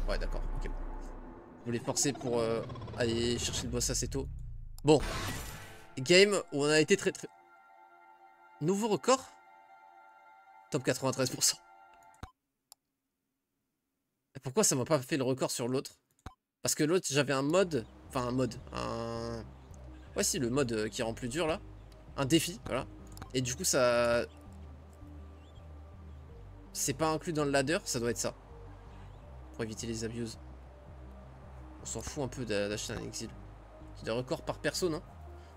Ouais d'accord, ok. Je voulais forcer pour aller chercher le boss assez tôt. Bon. Game où on a été très... Nouveau record? Top 93%. Et pourquoi ça m'a pas fait le record sur l'autre? Parce que l'autre j'avais un mode... Enfin un mode. Ouais si le mode qui rend plus dur là. Un défi, voilà. Et du coup ça... C'est pas inclus dans le ladder, ça doit être ça. Pour éviter les abuses. On s'en fout un peu d'acheter un exil. C'est des records par perso, non?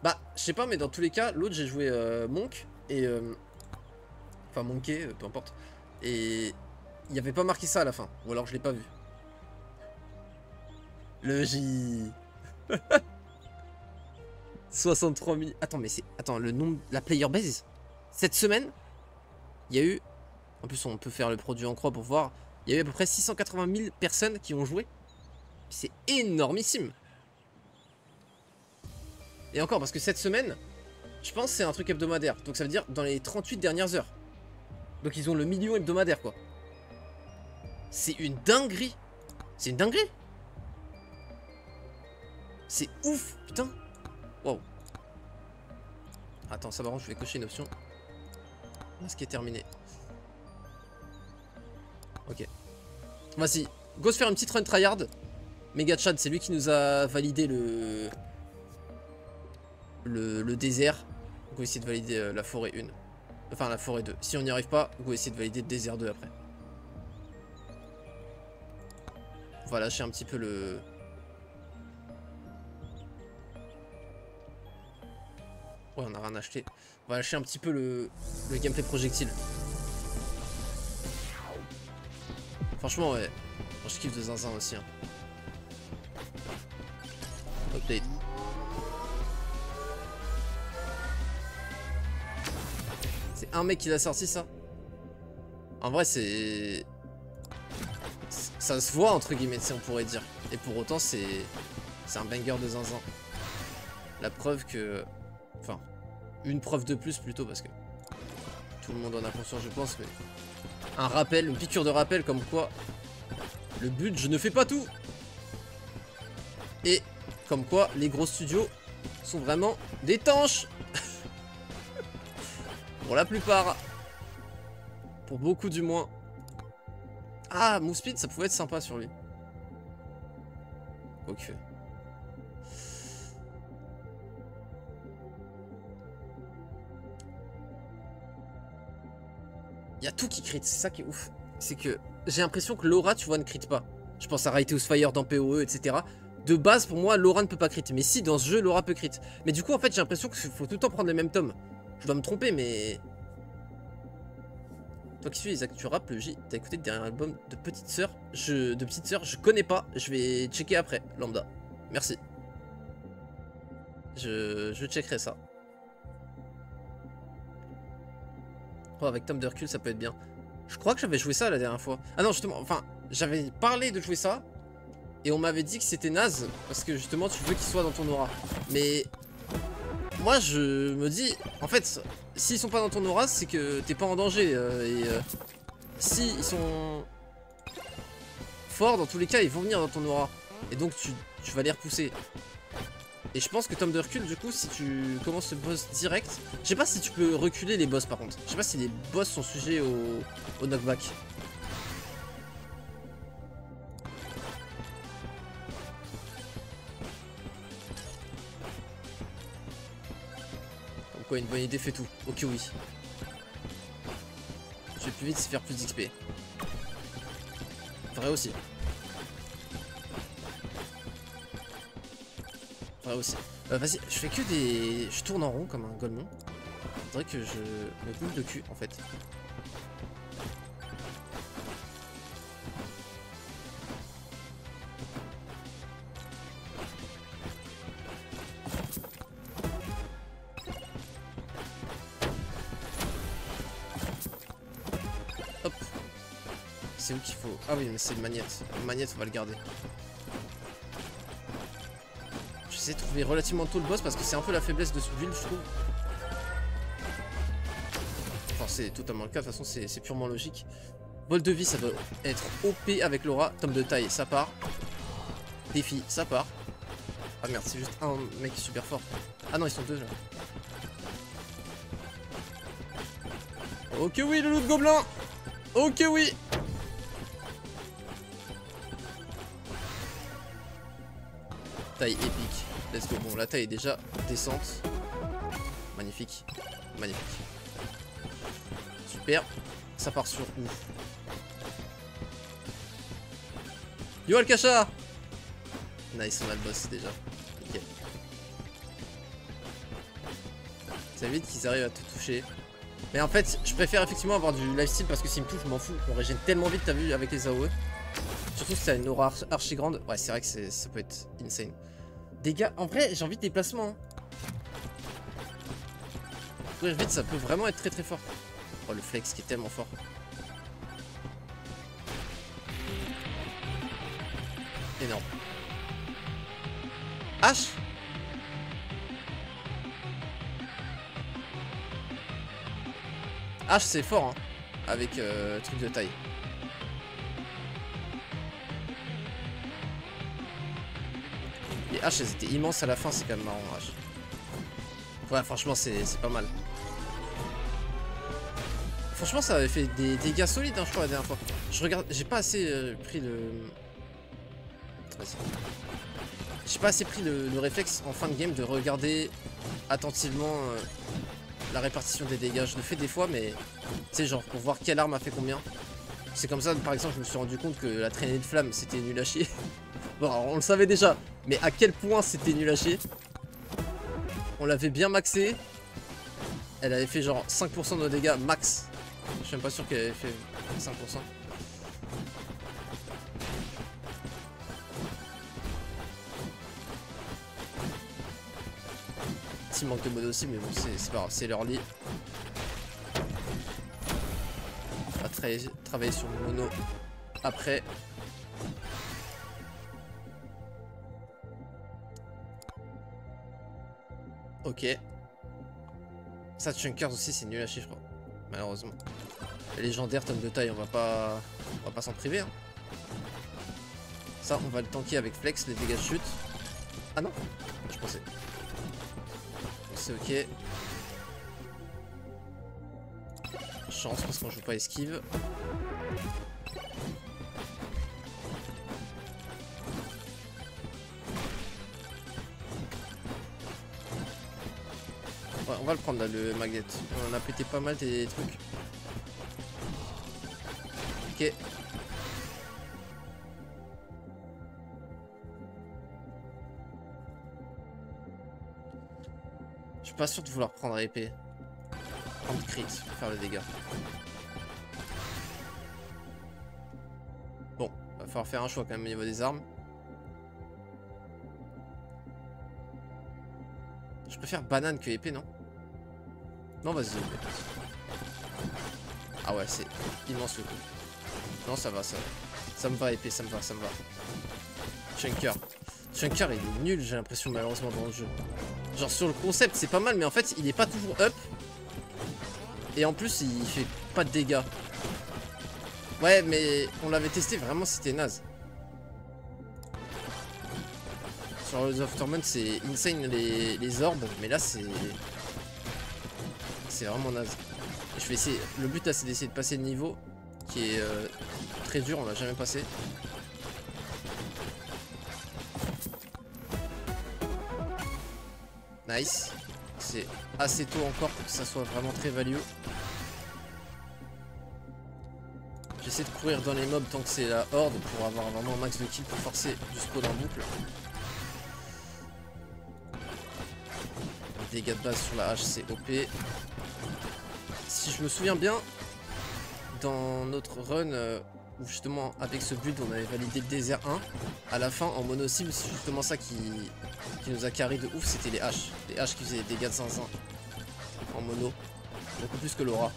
Bah, je sais pas, mais dans tous les cas, l'autre j'ai joué Monk et... Enfin, Monkey, peu importe. Et... Il n'y avait pas marqué ça à la fin. Ou alors je l'ai pas vu. Le J... 63 000... Attends, mais c'est... Attends, le nombre... La player base cette semaine, il y a eu... En plus, on peut faire le produit en croix pour voir. Il y a eu à peu près 680 000 personnes qui ont joué. C'est énormissime. Et encore, parce que cette semaine, je pense que c'est un truc hebdomadaire. Donc ça veut dire dans les 38 dernières heures. Donc ils ont le million hebdomadaire, quoi. C'est une dinguerie. C'est une dinguerie. C'est ouf, putain. Wow. Attends, ça par contre, je vais cocher une option. Ce qui est terminé. Ok. Vas-y, go se faire une petite run tryhard. Mega Chad, c'est lui qui nous a validé le désert. On va essayer de valider la forêt 1. Enfin, la forêt 2. Si on n'y arrive pas, on va essayer de valider le désert 2 après. On va lâcher un petit peu le... Ouais, on a rien acheté. On va lâcher un petit peu le gameplay projectile. Franchement, ouais. Moi, je kiffe de zinzin aussi. Hein. Update. C'est un mec qui l'a sorti, ça. En vrai, c'est... Ça se voit, entre guillemets, on pourrait dire. Et pour autant, c'est un banger de zinzin. La preuve que... Enfin, une preuve de plus, plutôt, parce que... Tout le monde en a conscience, je pense, mais... Un rappel, une piqûre de rappel, comme quoi... Le but, je ne fais pas tout. Et comme quoi, les gros studios sont vraiment des tanches. Pour la plupart. Pour beaucoup du moins. Ah, Move Speed, ça pouvait être sympa sur lui. Ok. Il y a tout qui crit, c'est ça qui est ouf. C'est que j'ai l'impression que Laura, tu vois, ne crit pas. Je pense à Righteous Fire dans PoE, etc. De base, pour moi, Laura ne peut pas crit. Mais si, dans ce jeu, Laura peut crit. Mais du coup, en fait, j'ai l'impression qu'il faut tout le temps prendre les mêmes tomes. Je dois me tromper, mais... Toi qui suis les actus rap, le J, t'as écouté le dernier album de Petite Sœur? De Petite Sœur, je connais pas. Je vais checker après, lambda. Merci. Je checkerai ça. Oh, avec Tome de recul, ça peut être bien. Je crois que j'avais joué ça la dernière fois. Ah non, justement, enfin, j'avais parlé de jouer ça. Et on m'avait dit que c'était naze. Parce que justement, tu veux qu'ils soient dans ton aura. Mais moi, je me dis, en fait, s'ils sont pas dans ton aura, c'est que t'es pas en danger. Si ils sont forts, dans tous les cas, ils vont venir dans ton aura. Et donc, tu vas les repousser. Et je pense que Tome de recul, du coup, si tu commences le boss direct... Je sais pas si tu peux reculer les boss, par contre. Je sais pas si les boss sont sujets au knockback. Comme quoi, une bonne idée fait tout. Ok, oui. Je vais plus vite, c'est faire plus d'XP. Vrai aussi. Vrai aussi. Vas-y, je fais que des... Je tourne en rond comme un golemon. Faudrait que je me boule le cul, en fait. Hop. C'est où qu'il faut... Ah oui, mais c'est une magnète. Une magnète, on va le garder. J'essaie de trouver relativement tôt le boss parce que c'est un peu la faiblesse de ce build, je trouve. Enfin, c'est totalement le cas, de toute façon, c'est purement logique. Bol de vie, ça doit être OP avec l'aura. Tome de taille, ça part. Défi, ça part. Ah merde, c'est juste un mec super fort. Ah non, ils sont deux là. Ok oui, le loup de gobelin. Ok oui. Taille épique. Let's go. Bon, la taille est déjà décente. Magnifique. Magnifique. Super. Ça part sur où? Yo Alcacha. Nice, on a le boss déjà. Nickel. Ça évite qu'ils arrivent à te toucher. Mais en fait, je préfère effectivement avoir du lifesteal parce que s'ils me touchent, je m'en fous. On régène tellement vite, t'as vu, avec les AOE. Surtout si t'as une aura archi grande. Ouais, c'est vrai que ça peut être insane. Dégâts, en vrai, j'ai envie de déplacement. Hein. Courir vite, ça peut vraiment être très très fort. Oh, le flex qui est tellement fort. Énorme. H. H c'est fort hein, avec truc de taille. Les H elles étaient immenses à la fin, c'est quand même marrant H. Ouais franchement c'est pas mal. Franchement ça avait fait des dégâts solides hein, je crois la dernière fois. Je regarde, j'ai pas assez pris le... Vas-y. J'ai pas assez pris le réflexe en fin de game de regarder attentivement la répartition des dégâts. Je le fais des fois mais tu sais genre pour voir quelle arme a fait combien. C'est comme ça par exemple je me suis rendu compte que la traînée de flammes c'était nul à chier. Bon alors, on le savait déjà mais à quel point c'était nul à chier. On l'avait bien maxé. Elle avait fait genre 5% de nos dégâts max. Je suis même pas sûr qu'elle avait fait 5%. Petit manque de mode aussi mais bon c'est pas grave, c'est leur lit. On va travailler sur le mono après. Ok. Ça Chunkers aussi c'est nul à chier je crois. Malheureusement. Les légendaires tome de taille on va pas s'en priver hein. Ça on va le tanker avec flex, les dégâts de chute. Ah non, je pensais. C'est ok. Chance parce qu'on joue pas esquive. Ouais, on va le prendre là le magnet. On a pété pas mal des trucs. Ok. Je suis pas sûr de vouloir prendre épée. Prendre crit pour faire le dégât. Bon, va falloir faire un choix quand même au niveau des armes. Je préfère banane que épée, non? Non, vas-y, épée. Ah ouais, c'est immense le coup. Non, ça va, ça va. Ça me va, épée, ça me va, ça me va. Chunker. Chunker, il est nul, j'ai l'impression, malheureusement, dans le jeu. Genre, sur le concept, c'est pas mal, mais en fait, il est pas toujours up. Et en plus, il fait pas de dégâts. Ouais, mais on l'avait testé, vraiment, c'était naze. Sur World of Torment, c'est insane les orbes, mais là, c'est vraiment naze. Et je vais essayer. Le but, là, c'est d'essayer de passer le niveau, qui est très dur, on l'a jamais passé. Nice. C'est assez tôt encore pour que ça soit vraiment très value. J'essaie de courir dans les mobs tant que c'est la horde pour avoir vraiment un max de kills pour forcer du spawn en boucle. Dégâts de base sur la hache, c'est OP. Si je me souviens bien, dans notre run où justement avec ce build on avait validé le désert 1, à la fin en mono cible, c'est justement ça qui nous a carré de ouf, c'était les haches. Les haches qui faisaient des dégâts de 500 en mono, beaucoup plus que l'aura.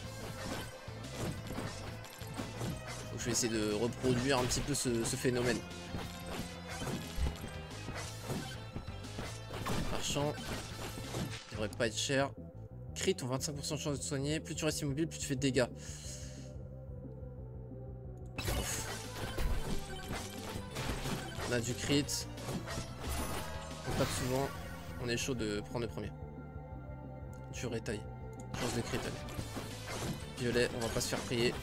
Donc je vais essayer de reproduire un petit peu ce phénomène. Marchand, devrait pas être cher. Crit, ont 25% de chance de te soigner. Plus tu restes immobile, plus tu fais de dégâts. On a du crit. On tape souvent. On est chaud de prendre le premier. Du rétail. Chance de crit, allez. Violet, on va pas se faire prier.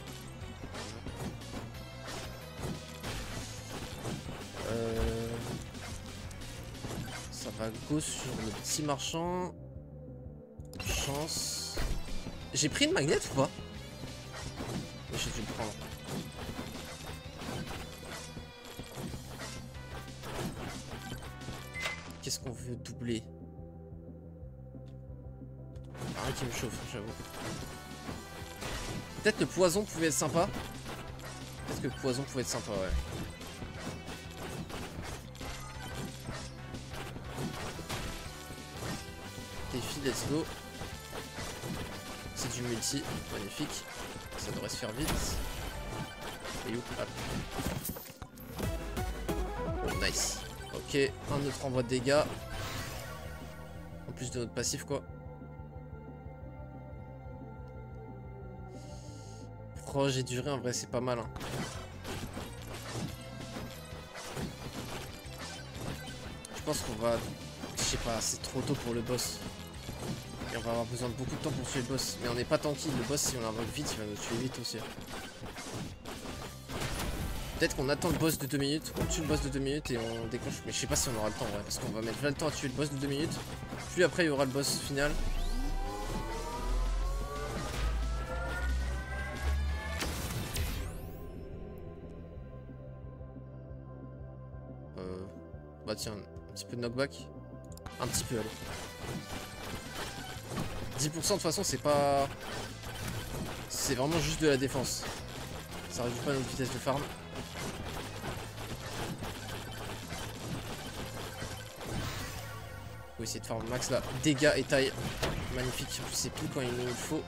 Ça va go sur le petit marchand. Chance. J'ai pris une magnète ou pas? J'ai dû le prendre. Qu'est-ce qu'on veut doubler? Ah, qui me chauffe, j'avoue. Peut-être le poison pouvait être sympa. Peut-être que le poison pouvait être sympa, ouais. Défi, let's go. C'est du multi, magnifique. Ça devrait se faire vite. Et hop. Oh, nice. Ok, un autre envoi de dégâts. En plus de notre passif, quoi. Proche et durée, en vrai, c'est pas mal. Hein. Je pense qu'on va... Je sais pas, c'est trop tôt pour le boss. Et on va avoir besoin de beaucoup de temps pour tuer le boss. Mais on n'est pas tranquille. Le boss, si on l'invoque vite, il va nous tuer vite aussi. Peut-être qu'on attend le boss de 2 minutes. On tue le boss de 2 minutes et on déclenche. Mais je sais pas si on aura le temps, ouais. Parce qu'on va mettre là le temps à tuer le boss de 2 minutes. Puis après, il y aura le boss final. Bah tiens, un petit peu de knockback. Un petit peu, allez. 10% de toute façon, c'est pas... C'est vraiment juste de la défense. Ça réduit pas notre vitesse de farm. Faut essayer de farm max là. Dégâts et taille. Magnifique. En plus, c'est pile quand il nous faut.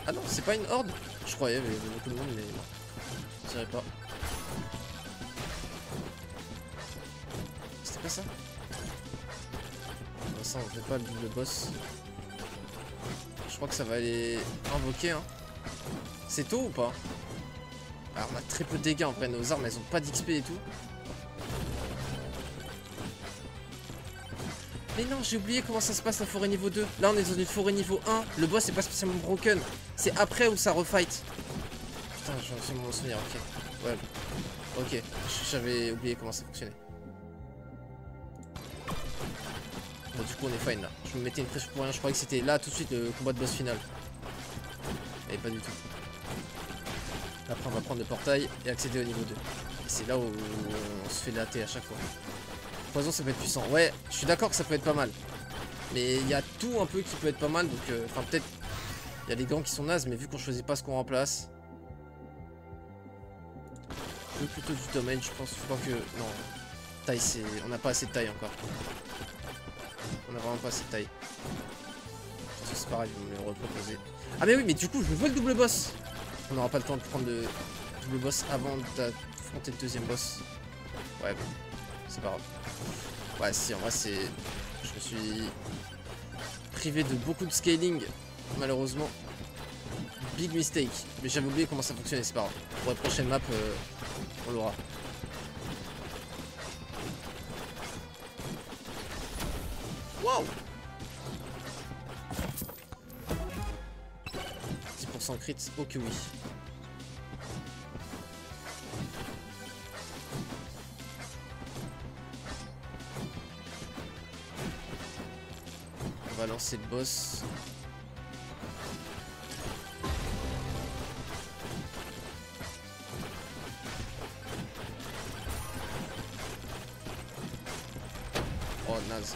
Ah non, c'est pas une horde. Je croyais, mais il y avait beaucoup de monde, mais non. Je dirais pas. C'était pas ça? Ça, on fait pas le boss. Je crois que ça va aller invoquer. Hein. C'est tôt ou pas? Alors, on a très peu de dégâts en vrai. Nos armes, elles ont pas d'XP et tout. Mais non, j'ai oublié comment ça se passe la forêt niveau 2. Là, on est dans une forêt niveau 1. Le boss, c'est pas spécialement broken. C'est après où ça refight. Putain, je vais m'en souvenir. Ok. Ouais. Ok. J'avais oublié comment ça fonctionnait. Bon, du coup, on est fine là. Je me mettais une pression pour rien. Je croyais que c'était là tout de suite le combat de boss final. Et pas du tout. Après, on va prendre le portail et accéder au niveau 2. Et c'est là où on se fait latter à chaque fois. Poison, ça peut être puissant. Ouais, je suis d'accord que ça peut être pas mal. Mais il y a tout un peu qui peut être pas mal. Donc, enfin, peut-être. Il y a les gants qui sont nazes, mais vu qu'on choisit pas ce qu'on remplace. Je veux plutôt du domaine, je pense. Faut pas que. Non. Taille, c'est. On n'a pas assez de taille encore. On a vraiment pas assez de taille. c'est pareil, ils vont me le reproposer. Ah mais oui, mais du coup, je veux le double boss. On n'aura pas le temps de prendre le double boss avant d'affronter le deuxième boss. Ouais, bon, c'est pas grave. Ouais, si, en vrai, c'est... Je me suis privé de beaucoup de scaling, malheureusement. Big mistake. Mais j'avais oublié comment ça fonctionnait, c'est pas grave. Pour la prochaine map, on l'aura. Wow! 10% crit, oh que oui. On va lancer le boss. Oh naze.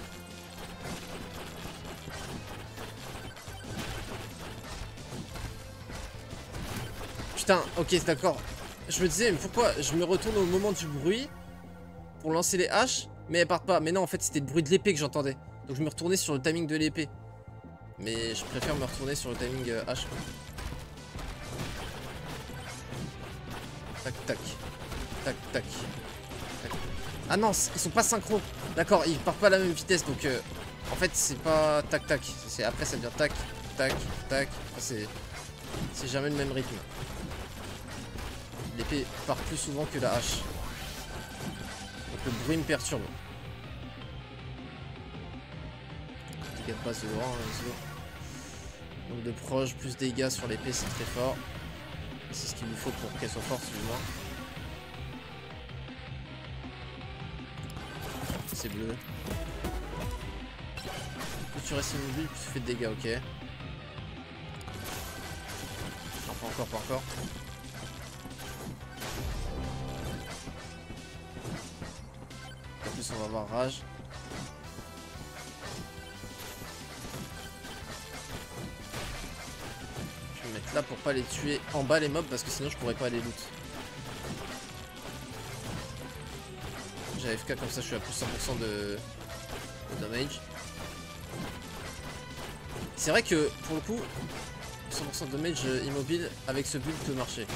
Putain, ok, d'accord. Je me disais, mais pourquoi je me retourne au moment du bruit pour lancer les haches, mais elles partent pas. Mais non, en fait, c'était le bruit de l'épée que j'entendais. Donc je me retournais sur le timing de l'épée. Mais je préfère me retourner sur le timing hache. Tac, tac. Tac, tac. Tac. Ah non, ils sont pas synchro. D'accord, ils partent pas à la même vitesse. Donc en fait, c'est pas tac, tac. Après, ça devient tac, tac, tac. Enfin, c'est jamais le même rythme. L'épée part plus souvent que la hache. Donc le bruit me perturbe. Dégâts de base de loin, donc de proche, plus dégâts sur l'épée, c'est très fort. C'est ce qu'il nous faut pour qu'elle soit forte, du moins. C'est bleu. Plus tu restes immobile, plus tu fais de dégâts, ok. Non, pas encore, pas encore. En plus, on va avoir rage. Je vais me mettre là pour pas les tuer en bas les mobs parce que sinon je pourrais pas les loot. J'ai AFK comme ça, je suis à plus 100% de damage. C'est vrai que pour le coup, 100% de damage immobile avec ce build peut marcher.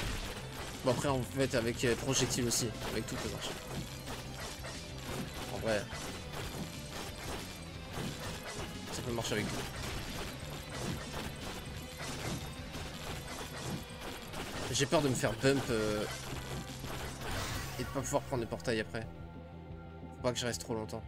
Bon après en fait avec projectile aussi, avec tout peut marcher. En vrai, ça peut marcher avec tout. J'ai peur de me faire bump et de pas pouvoir prendre le portail après. Faut pas que je reste trop longtemps.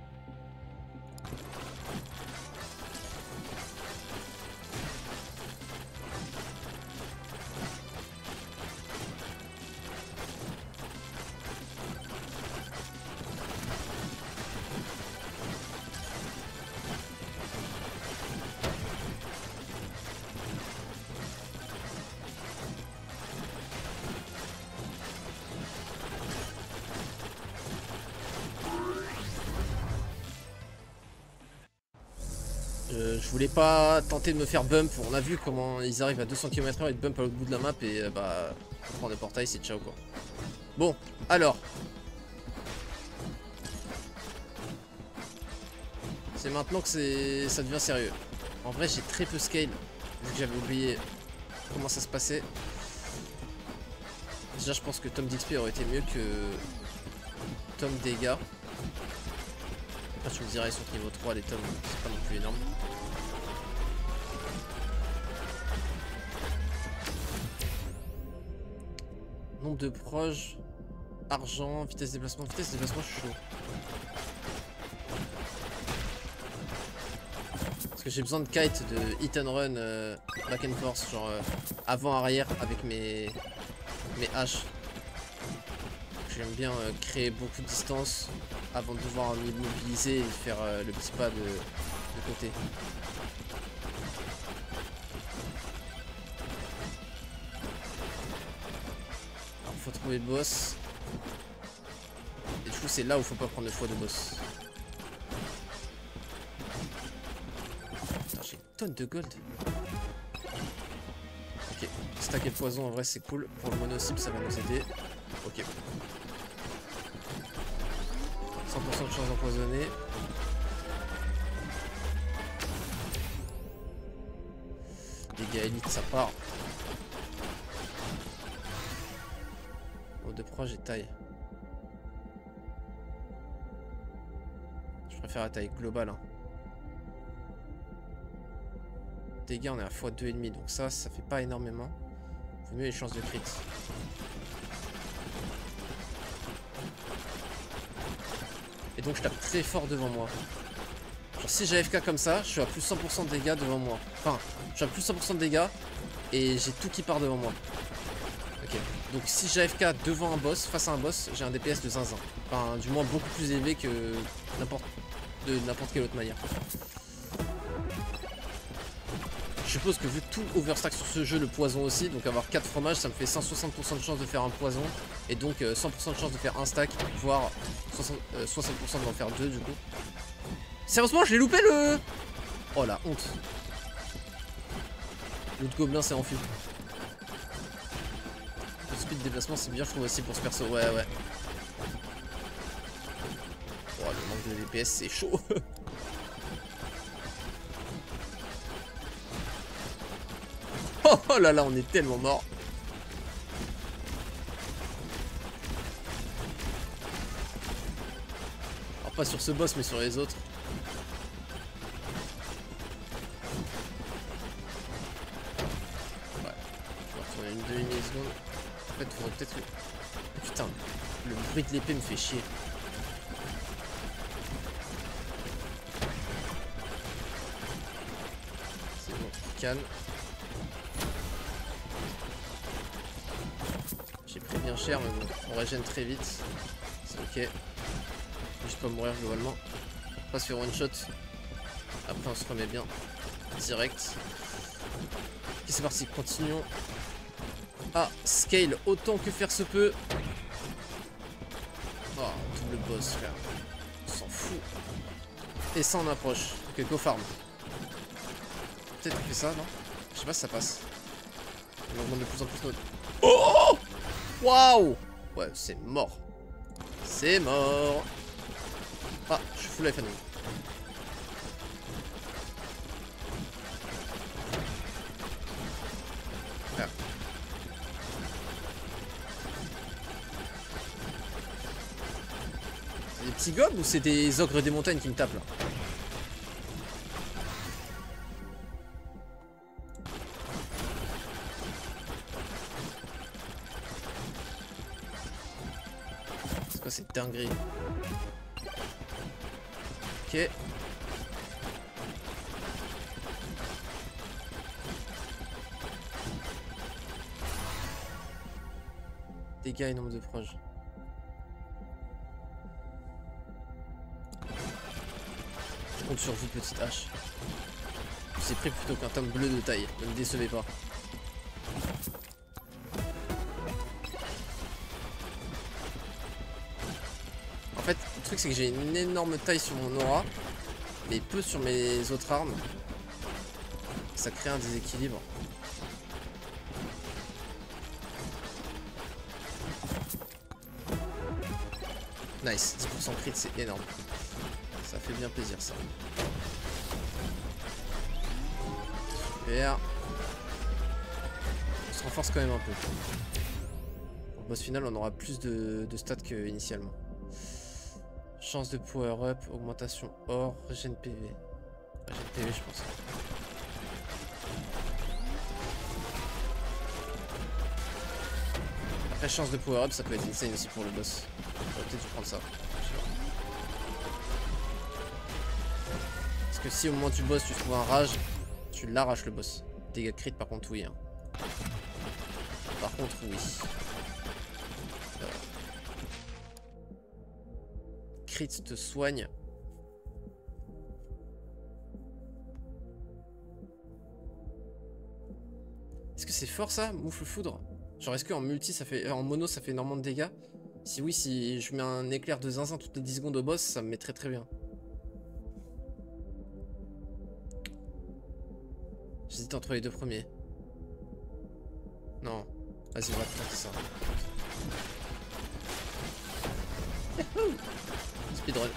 Je voulais pas tenter de me faire bump. On a vu comment ils arrivent à 200 km/h et de bump à l'autre bout de la map et bah pour prendre le portail c'est ciao quoi. Bon, alors. C'est maintenant que ça devient sérieux. En vrai j'ai très peu scale, vu que j'avais oublié comment ça se passait. Déjà je pense que Tom d'XP aurait été mieux que Tom dégâts. Après tu me dirais ils sont niveau 3 les tomes, c'est pas non plus énorme. Nombre de proches, argent, vitesse de déplacement, je suis chaud. Parce que j'ai besoin de kite, de hit and run, back and forth, genre avant-arrière avec mes haches. J'aime bien créer beaucoup de distance avant de devoir m'immobiliser et faire le petit pas de côté. Alors, faut trouver le boss. Et du coup c'est là où faut pas prendre le choix de boss. Putain, j'ai une tonne de gold. Ok, stacker le poison en vrai c'est cool. Pour le mono cible ça va nous aider. Ok. 100% de chance d'empoisonner. Dégâts élite, ça part. Au de proche et taille. Je préfère la taille globale. Hein. Dégâts, on est à x2,5, donc ça fait pas énormément. Faut mieux les chances de crit. Et donc je tape très fort devant moi. Genre si j'ai AFK comme ça, je suis à plus 100% de dégâts devant moi. Enfin, je suis à plus 100% de dégâts et j'ai tout qui part devant moi. Ok, donc si j'ai AFK devant un boss, face à un boss, j'ai un DPS de zinzin. Enfin, du moins beaucoup plus élevé que de n'importe quelle autre manière. Je suppose que vu tout overstack sur ce jeu, le poison aussi, donc avoir 4 fromages, ça me fait 160% de chance de faire un poison, et donc 100% de chance de faire un stack, voire 60% d'en faire 2 du coup. Sérieusement, je l'ai loupé le... Oh la honte. L'autre gobelin s'est enfui. Le speed de déplacement c'est bien je trouve aussi pour ce perso, ouais. Oh le manque de DPS c'est chaud. Oh là là, on est tellement mort. Alors pas sur ce boss mais sur les autres. Ouais, je vais retourner une demi-seconde. En fait, il faudrait peut-être que... Putain, le bruit de l'épée me fait chier. C'est bon, calme. J'ai pris bien cher, mais bon, on régène très vite. C'est ok. Juste pas mourir globalement. Pas se faire one shot. Après, on se remet bien. Direct. Ok, c'est parti, continuons. Ah, scale autant que faire se peut. Oh, double boss, frère. On s'en fout. Et ça, on approche. Ok, go farm. Peut-être qu'on fait ça, non? Je sais pas si ça passe. On augmente de plus en plus notre... Oh! Waouh! Ouais, c'est mort. C'est mort. Ah, je suis full life à nouveau. Ah. C'est des petits gobs ou c'est des ogres des montagnes qui me tapent là? C'est quoi cette dinguerie? Ok. Dégâts et nombre de proches. Je compte sur vous, petite hache. C'est pris plutôt qu'un tome bleu de taille. Ne me décevez pas. En fait, le truc c'est que j'ai une énorme taille sur mon aura, mais peu sur mes autres armes. Ça crée un déséquilibre. Nice, 10% crit, c'est énorme. Ça fait bien plaisir ça. Super. On se renforce quand même un peu. Pour le boss final, on aura plus de stats qu'initialement. Chance de power up, augmentation or, régène PV. Régène PV, je pense. Après, chance de power up, ça peut être insane aussi pour le boss. J'aurais peut-être dû prendre ça. Parce que si au moment du boss tu trouves un rage, tu l'arraches le boss. Dégâts crit par contre oui. Hein. Par contre oui. Crit te soigne. Est-ce que c'est fort ça, moufle foudre? Genre est-ce qu'en multi ça fait. En mono ça fait énormément de dégâts? Si oui, si je mets un éclair de zinzin toutes les 10 secondes au boss, ça me met très très bien. J'hésite entre les deux premiers. Non. Vas-y, on va tenter ça. Speedrun.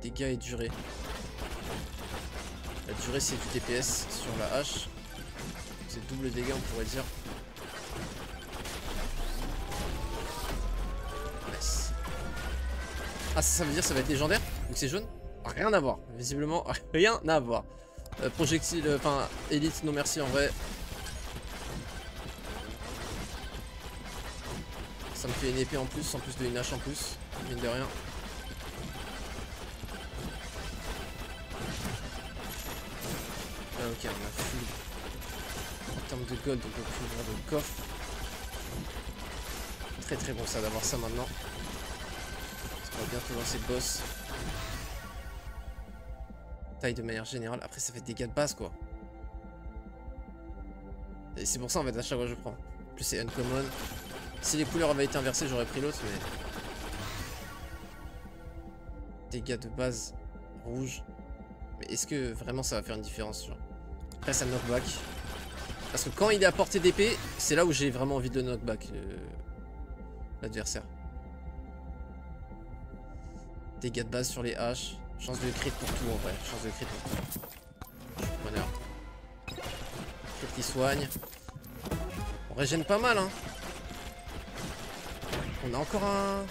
dégâts et durée. La durée c'est du DPS sur la hache. C'est double dégâts on pourrait dire. Nice. Ah ça veut dire ça va être légendaire vu que c'est jaune? Rien à voir. Visiblement rien à voir. Projectile, enfin élite non merci en vrai. Ça me fait une épée en plus de une hache en plus, mine de rien. Ah ok, on a full. En termes de gold, on peut plus ouvrir le coffre. Très très bon ça d'avoir ça maintenant. On va bientôt lancer le boss. Taille de manière générale, après ça fait des dégâts de base quoi. Et c'est pour ça en fait à chaque fois je prends. En plus c'est uncommon. Si les couleurs avaient été inversées j'aurais pris l'autre mais... Dégâts de base rouge. Mais est-ce que vraiment ça va faire une différence genre? Après ça knockback. Parce que quand il est à portée d'épée, c'est là où j'ai vraiment envie de le knockback l'adversaire. Dégâts de base sur les haches. Chance de crit pour tout en vrai. Chance de crit pour tout. Je suis preneur. Crit qui soigne. On régène pas mal hein. On a encore un...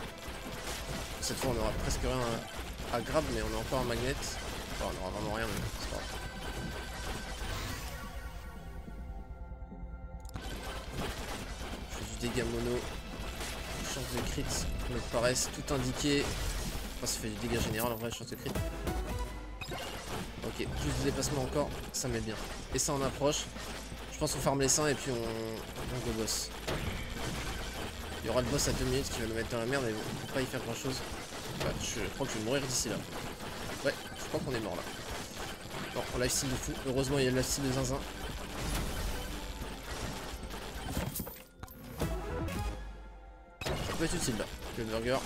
Cette fois on aura presque rien à grab mais on a encore un magnet. Enfin on aura vraiment rien mais c'est pas grave. Je fais du dégât mono. Chance de crit me paraissent tout indiqué. Enfin ça fait du dégât général en vrai chance de crit. Ok, plus de déplacement encore, ça met bien. Et ça on approche. Je pense qu'on farm les seins et puis on go boss. Il y aura le boss à 2 minutes qui va nous mettre dans la merde mais bon, on peut pas y faire grand chose. Ouais, je crois que je vais mourir d'ici là. Ouais, je crois qu'on est mort là. Bon, on lifesteal de fou. Heureusement il y a le lifesteal de zinzin. Ça peut être utile là, le burger.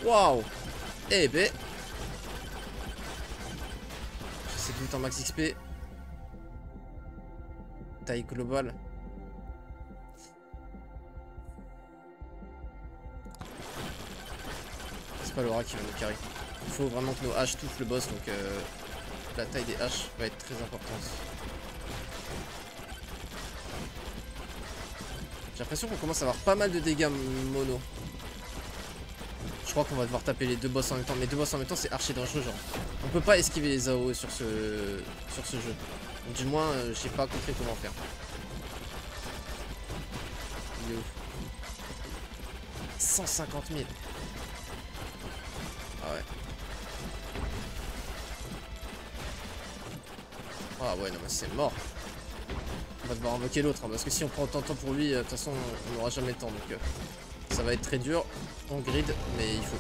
Waouh! Eh ben! J'essaie tout le temps max XP. Taille globale. C'est pas Laura qui va nous carry. Il faut vraiment que nos haches touchent le boss, donc la taille des haches va être très importante. J'ai l'impression qu'on commence à avoir pas mal de dégâts mono. Je crois qu'on va devoir taper les deux boss en même temps. Mais deux boss en même temps c'est archi dangereux genre. On peut pas esquiver les AOE sur ce jeu. Donc, du moins j'ai pas compris comment faire. Il est où? 150 000. Ah ouais. Ah ouais non mais c'est mort. On va devoir invoquer l'autre hein, parce que si on prend autant de temps pour lui, de toute façon on n'aura jamais le temps donc ça va être très dur. On grid mais il faut.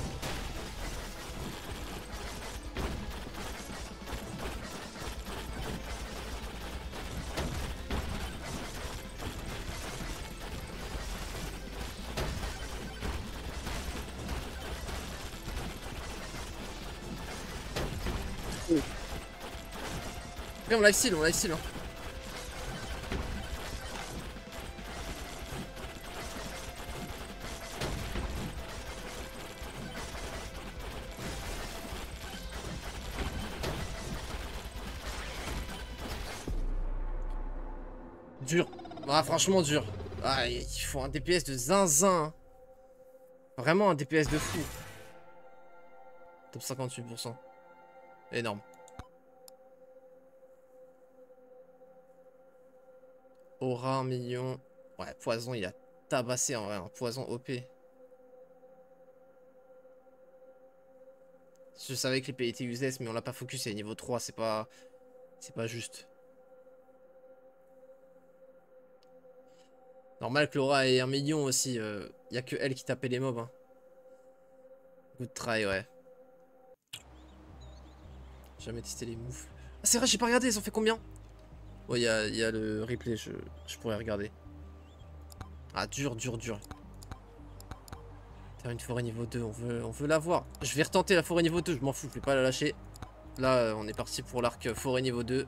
Après on lifesteal hein. Dur. Ah franchement dur. Ah il faut un DPS de zinzin. Hein. Vraiment un DPS de fou. Top 58%. Énorme. Aura 1 million. Ouais, poison, il a tabassé en vrai. Un poison OP. Je savais que l'épée était useless, mais on l'a pas focus. C'est niveau 3, c'est pas juste. Normal que Laura ait 1 million aussi. Y a que elle qui tapait les mobs. Hein. Good try, ouais. Jamais testé les moves. Ah, c'est vrai, j'ai pas regardé. Ils ont fait combien? Ouais, y a le replay. Je pourrais regarder. Ah, dur. Faire une forêt niveau 2, on veut la voir. Je vais retenter la forêt niveau 2, je m'en fous, je vais pas la lâcher. Là, on est parti pour l'arc forêt niveau 2.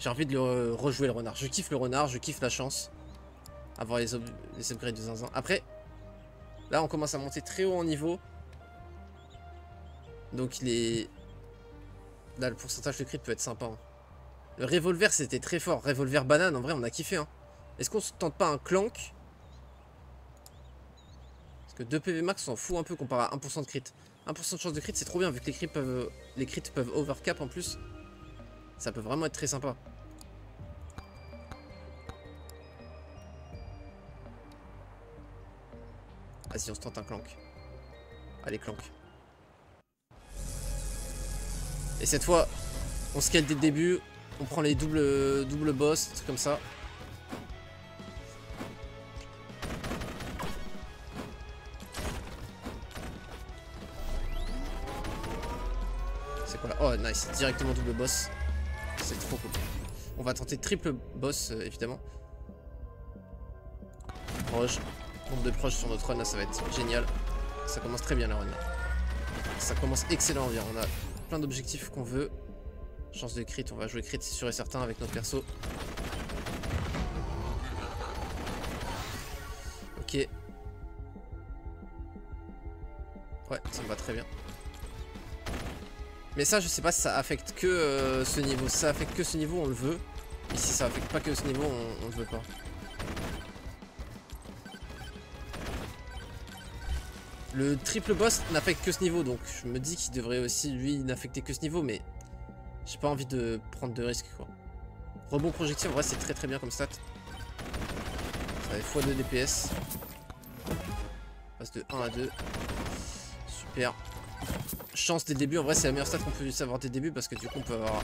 J'ai envie de le rejouer le renard. Je kiffe le renard, je kiffe la chance. Avoir les upgrades de zinzin. Après, là on commence à monter très haut en niveau. Donc il est... Là le pourcentage de crit peut être sympa. Hein. Le revolver c'était très fort. Revolver banane, en vrai on a kiffé. Hein. Est-ce qu'on se tente pas un clank? Parce que 2 PV max on s'en fout un peu comparé à 1% de crit. 1% de chance de crit c'est trop bien vu que les crits peuvent overcap en plus. Ça peut vraiment être très sympa. Vas-y on se tente un clank. Allez clank. Et cette fois on scale dès le début. On prend les double boss, trucs comme ça. C'est quoi là? Oh nice, directement double boss. C'est trop cool. On va tenter triple boss évidemment. Proche. Nombre de proches sur notre run là, ça va être génial. Ça commence très bien la run là. Ça commence excellent bien. On a plein d'objectifs qu'on veut. Chance de crit, on va jouer crit c'est sûr et certain avec notre perso. Ok. Ouais, ça me va très bien. Mais ça, je sais pas si ça affecte que ce niveau. Si ça affecte que ce niveau, on le veut. Et si ça affecte pas que ce niveau, on le veut pas. Le triple boss n'affecte que ce niveau, donc je me dis qu'il devrait aussi, lui, n'affecter que ce niveau, mais j'ai pas envie de prendre de risques, quoi. Rebond projectile, en vrai, c'est très très bien comme stat. Ça fait x2 DPS. On passe de 1 à 2. Super. Chance des débuts, en vrai, c'est la meilleure stat qu'on peut savoir des débuts, parce que du coup, on peut avoir,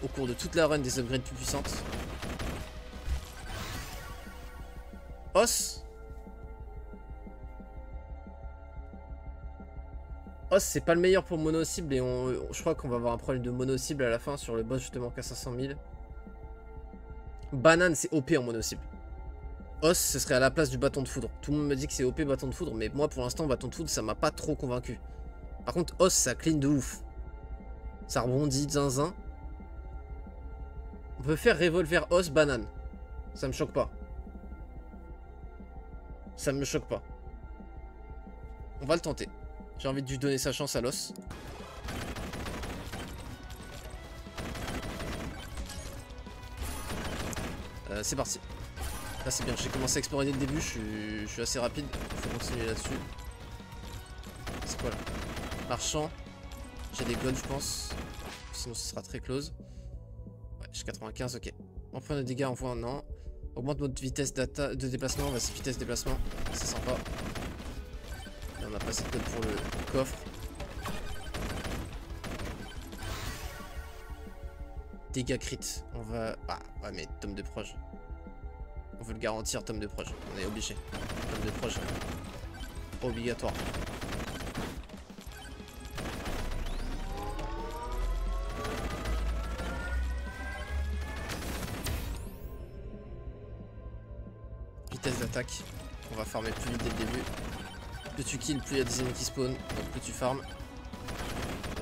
au cours de toute la run, des upgrades plus puissantes. Os. Os c'est pas le meilleur pour mono cible et je crois qu'on va avoir un problème de mono cible à la fin sur le boss justement qu'à 500 000. Banane c'est OP en mono cible. Os ce serait à la place du bâton de foudre. Tout le monde me dit que c'est OP bâton de foudre mais moi pour l'instant bâton de foudre ça m'a pas trop convaincu. Par contre Os ça clean de ouf. Ça rebondit zinzin. On peut faire revolver Os banane. Ça me choque pas. Ça me choque pas. On va le tenter. J'ai envie de lui donner sa chance à l'os. C'est parti. Là c'est bien, j'ai commencé à explorer dès le début, je suis assez rapide. Il faut continuer là-dessus. C'est quoi là? Marchand. J'ai des guns je pense. Sinon ce sera très close. Ouais, j'ai 95, ok. On prend des dégâts, on voit un an. Augmente notre vitesse de déplacement, vas-y vitesse de déplacement. C'est sympa. Et on a pas assez de code pour le coffre. Dégâts crit. On va... Ah, ouais, mais tome de proche. On veut le garantir, tome de proche. On est obligé. Tome de proche. Obligatoire. Vitesse d'attaque. On va farmer plus vite dès le début. Plus tu kills, plus il y a des ennemis qui spawn, donc plus tu farmes.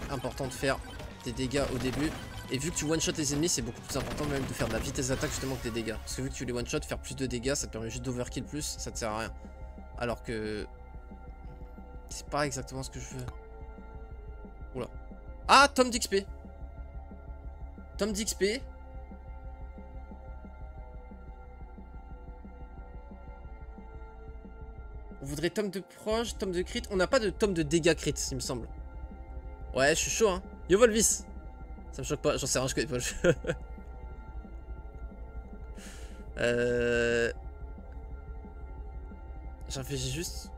Important de faire des dégâts au début. Et vu que tu one-shot les ennemis, c'est beaucoup plus important même de faire de la vitesse d'attaque justement que des dégâts. Parce que vu que tu les one-shot, faire plus de dégâts, ça te permet juste d'overkill plus, ça te sert à rien. Alors que... c'est pas exactement ce que je veux. Oula. Ah, tome d'XP. Tome d'XP. On voudrait tome de proche, tome de crit. On n'a pas de tome de dégâts crit, il me semble. Ouais, je suis chaud, hein. Yo, Volvis. Ça me choque pas, j'en sais rien, je connais pas le jeu. J'en fais juste...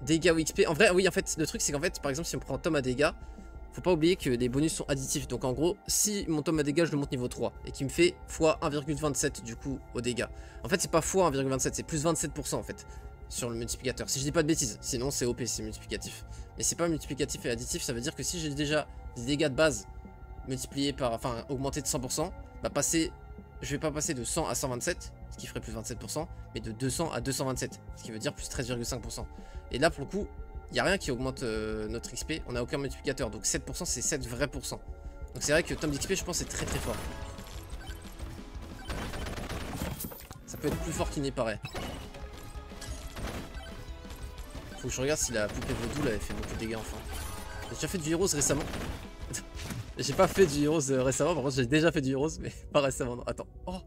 dégâts ou XP. En vrai, oui, en fait, le truc, c'est qu'en fait, par exemple, si on prend un tome à dégâts, faut pas oublier que les bonus sont additifs. Donc, en gros, si mon tome à dégâts, je le monte niveau 3 et qui me fait x 1,27 du coup aux dégâts. En fait, c'est pas x 1,27, c'est plus 27% en fait sur le multiplicateur. Si je dis pas de bêtises, sinon c'est OP, c'est multiplicatif. Mais c'est pas multiplicatif et additif, ça veut dire que si j'ai déjà des dégâts de base multipliés par, enfin, augmentés de 100%, bah je vais pas passer de 100 à 127, ce qui ferait plus 27%, mais de 200 à 227, ce qui veut dire plus 13,5%. Et là, pour le coup, il n'y a rien qui augmente notre XP, on n'a aucun multiplicateur, donc 7% c'est 7 vrais pourcents. Donc c'est vrai que tome d'XP, je pense, c'est très très fort. peut être plus fort qu'il n'y paraît. Faut que je regarde si la poupée vaudou là, elle fait beaucoup de dégâts enfin. J'ai déjà fait du Heroes récemment. J'ai pas fait du Heroes récemment, par contre j'ai déjà fait du Heroes, mais pas récemment. Non. Attends. Oh,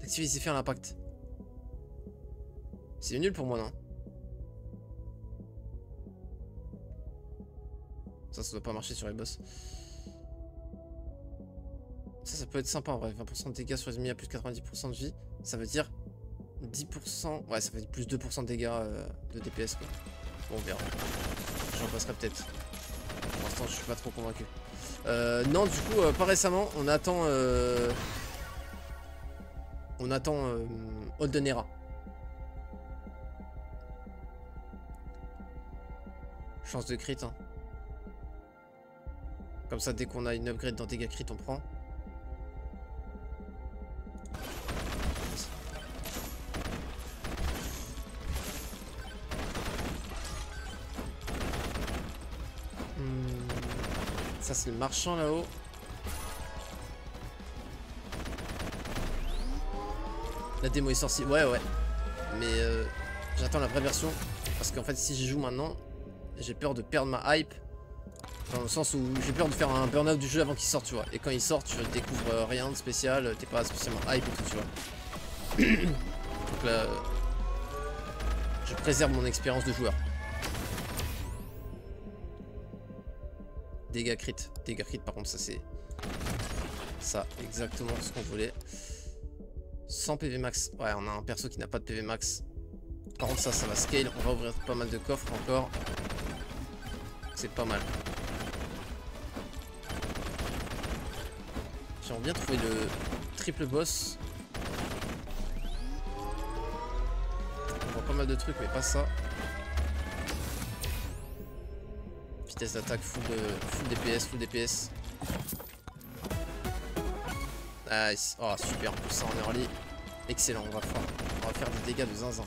activer les effets à l'impact. C'est nul pour moi, non? Ça doit pas marcher sur les boss. Ça peut être sympa en vrai. 20% de dégâts sur les ennemis à plus de 90% de vie. Ça veut dire 10%. Ouais, ça fait plus 2% de dégâts de DPS quoi. Bon, on verra. J'en passerai peut-être. Pour l'instant, je suis pas trop convaincu. Non, du coup, pas récemment. On attend. On attend Oldenera. Chance de crit. Hein. Comme ça, dès qu'on a une upgrade dans dégâts crit, on prend. Ça, c'est le marchand là-haut. La démo est sortie. Ouais, ouais. Mais j'attends la vraie version. Parce qu'en fait, si j'y joue maintenant, j'ai peur de perdre ma hype. Dans le sens où j'ai peur de faire un burn-out du jeu avant qu'il sorte, tu vois. Et quand il sort, tu découvres rien de spécial, t'es pas spécialement hype et tout, tu vois. Donc là, je préserve mon expérience de joueur. Dégâts crit. Dégâts crit, par contre, ça c'est... Ça, exactement ce qu'on voulait. 100 PV max. Ouais, on a un perso qui n'a pas de PV max. Par contre, ça va scale. On va ouvrir pas mal de coffres encore. C'est pas mal. J'aimerais bien trouver le triple boss. On voit pas mal de trucs, mais pas ça. Vitesse d'attaque full DPS, full DPS. Nice. Oh super, en plus ça en early. Excellent, on va faire des dégâts de zinzin.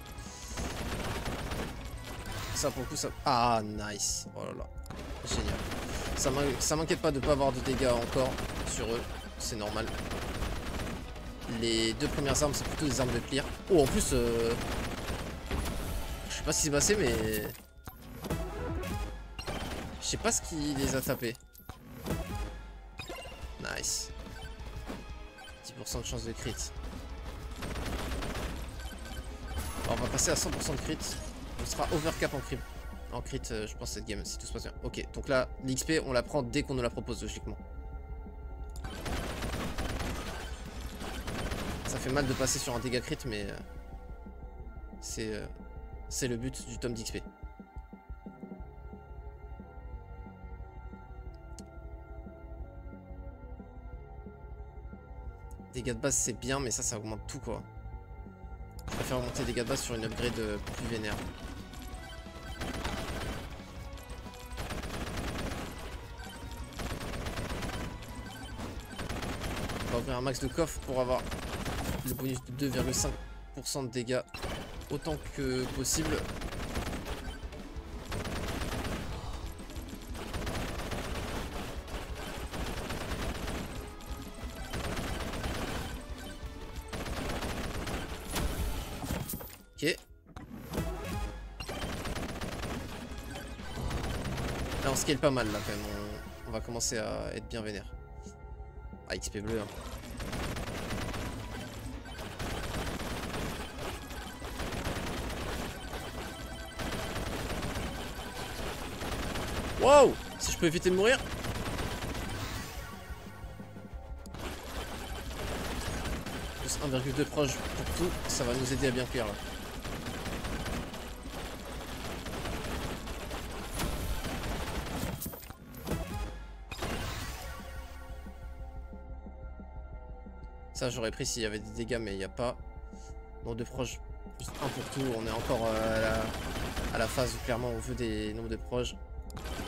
Ça pour le coup ça... Ah nice. Oh là là. Génial. Ça m'inquiète pas de pas avoir de dégâts encore sur eux. C'est normal. Les deux premières armes c'est plutôt des armes de clear. Oh en plus je sais pas ce qui s'est passé mais... Je sais pas ce qui les a tapés. Nice. 10% de chance de crit. Alors, on va passer à 100% de crit. On sera overcap en crit, je pense, cette game, si tout se passe bien. Ok, donc là, l'XP, on la prend dès qu'on nous la propose, logiquement. Ça fait mal de passer sur un dégât crit, mais c'est le but du tome d'XP. Dégâts de base c'est bien mais ça augmente tout quoi. Je préfère augmenter les dégâts de base sur une upgrade plus vénère. On va ouvrir un max de coffre pour avoir le bonus de 2,5% de dégâts autant que possible. Ok. Là on scale pas mal là quand même. On va commencer à être bien vénère. Ah XP bleu hein. Wow. Si je peux éviter de mourir. Plus 1,2 proche pour tout. Ça va nous aider à bien clear là. Ça j'aurais pris s'il y avait des dégâts mais il n'y a pas. Nombre de proches, juste 1 pour tout. On est encore à la phase où clairement on veut des nombres de proches.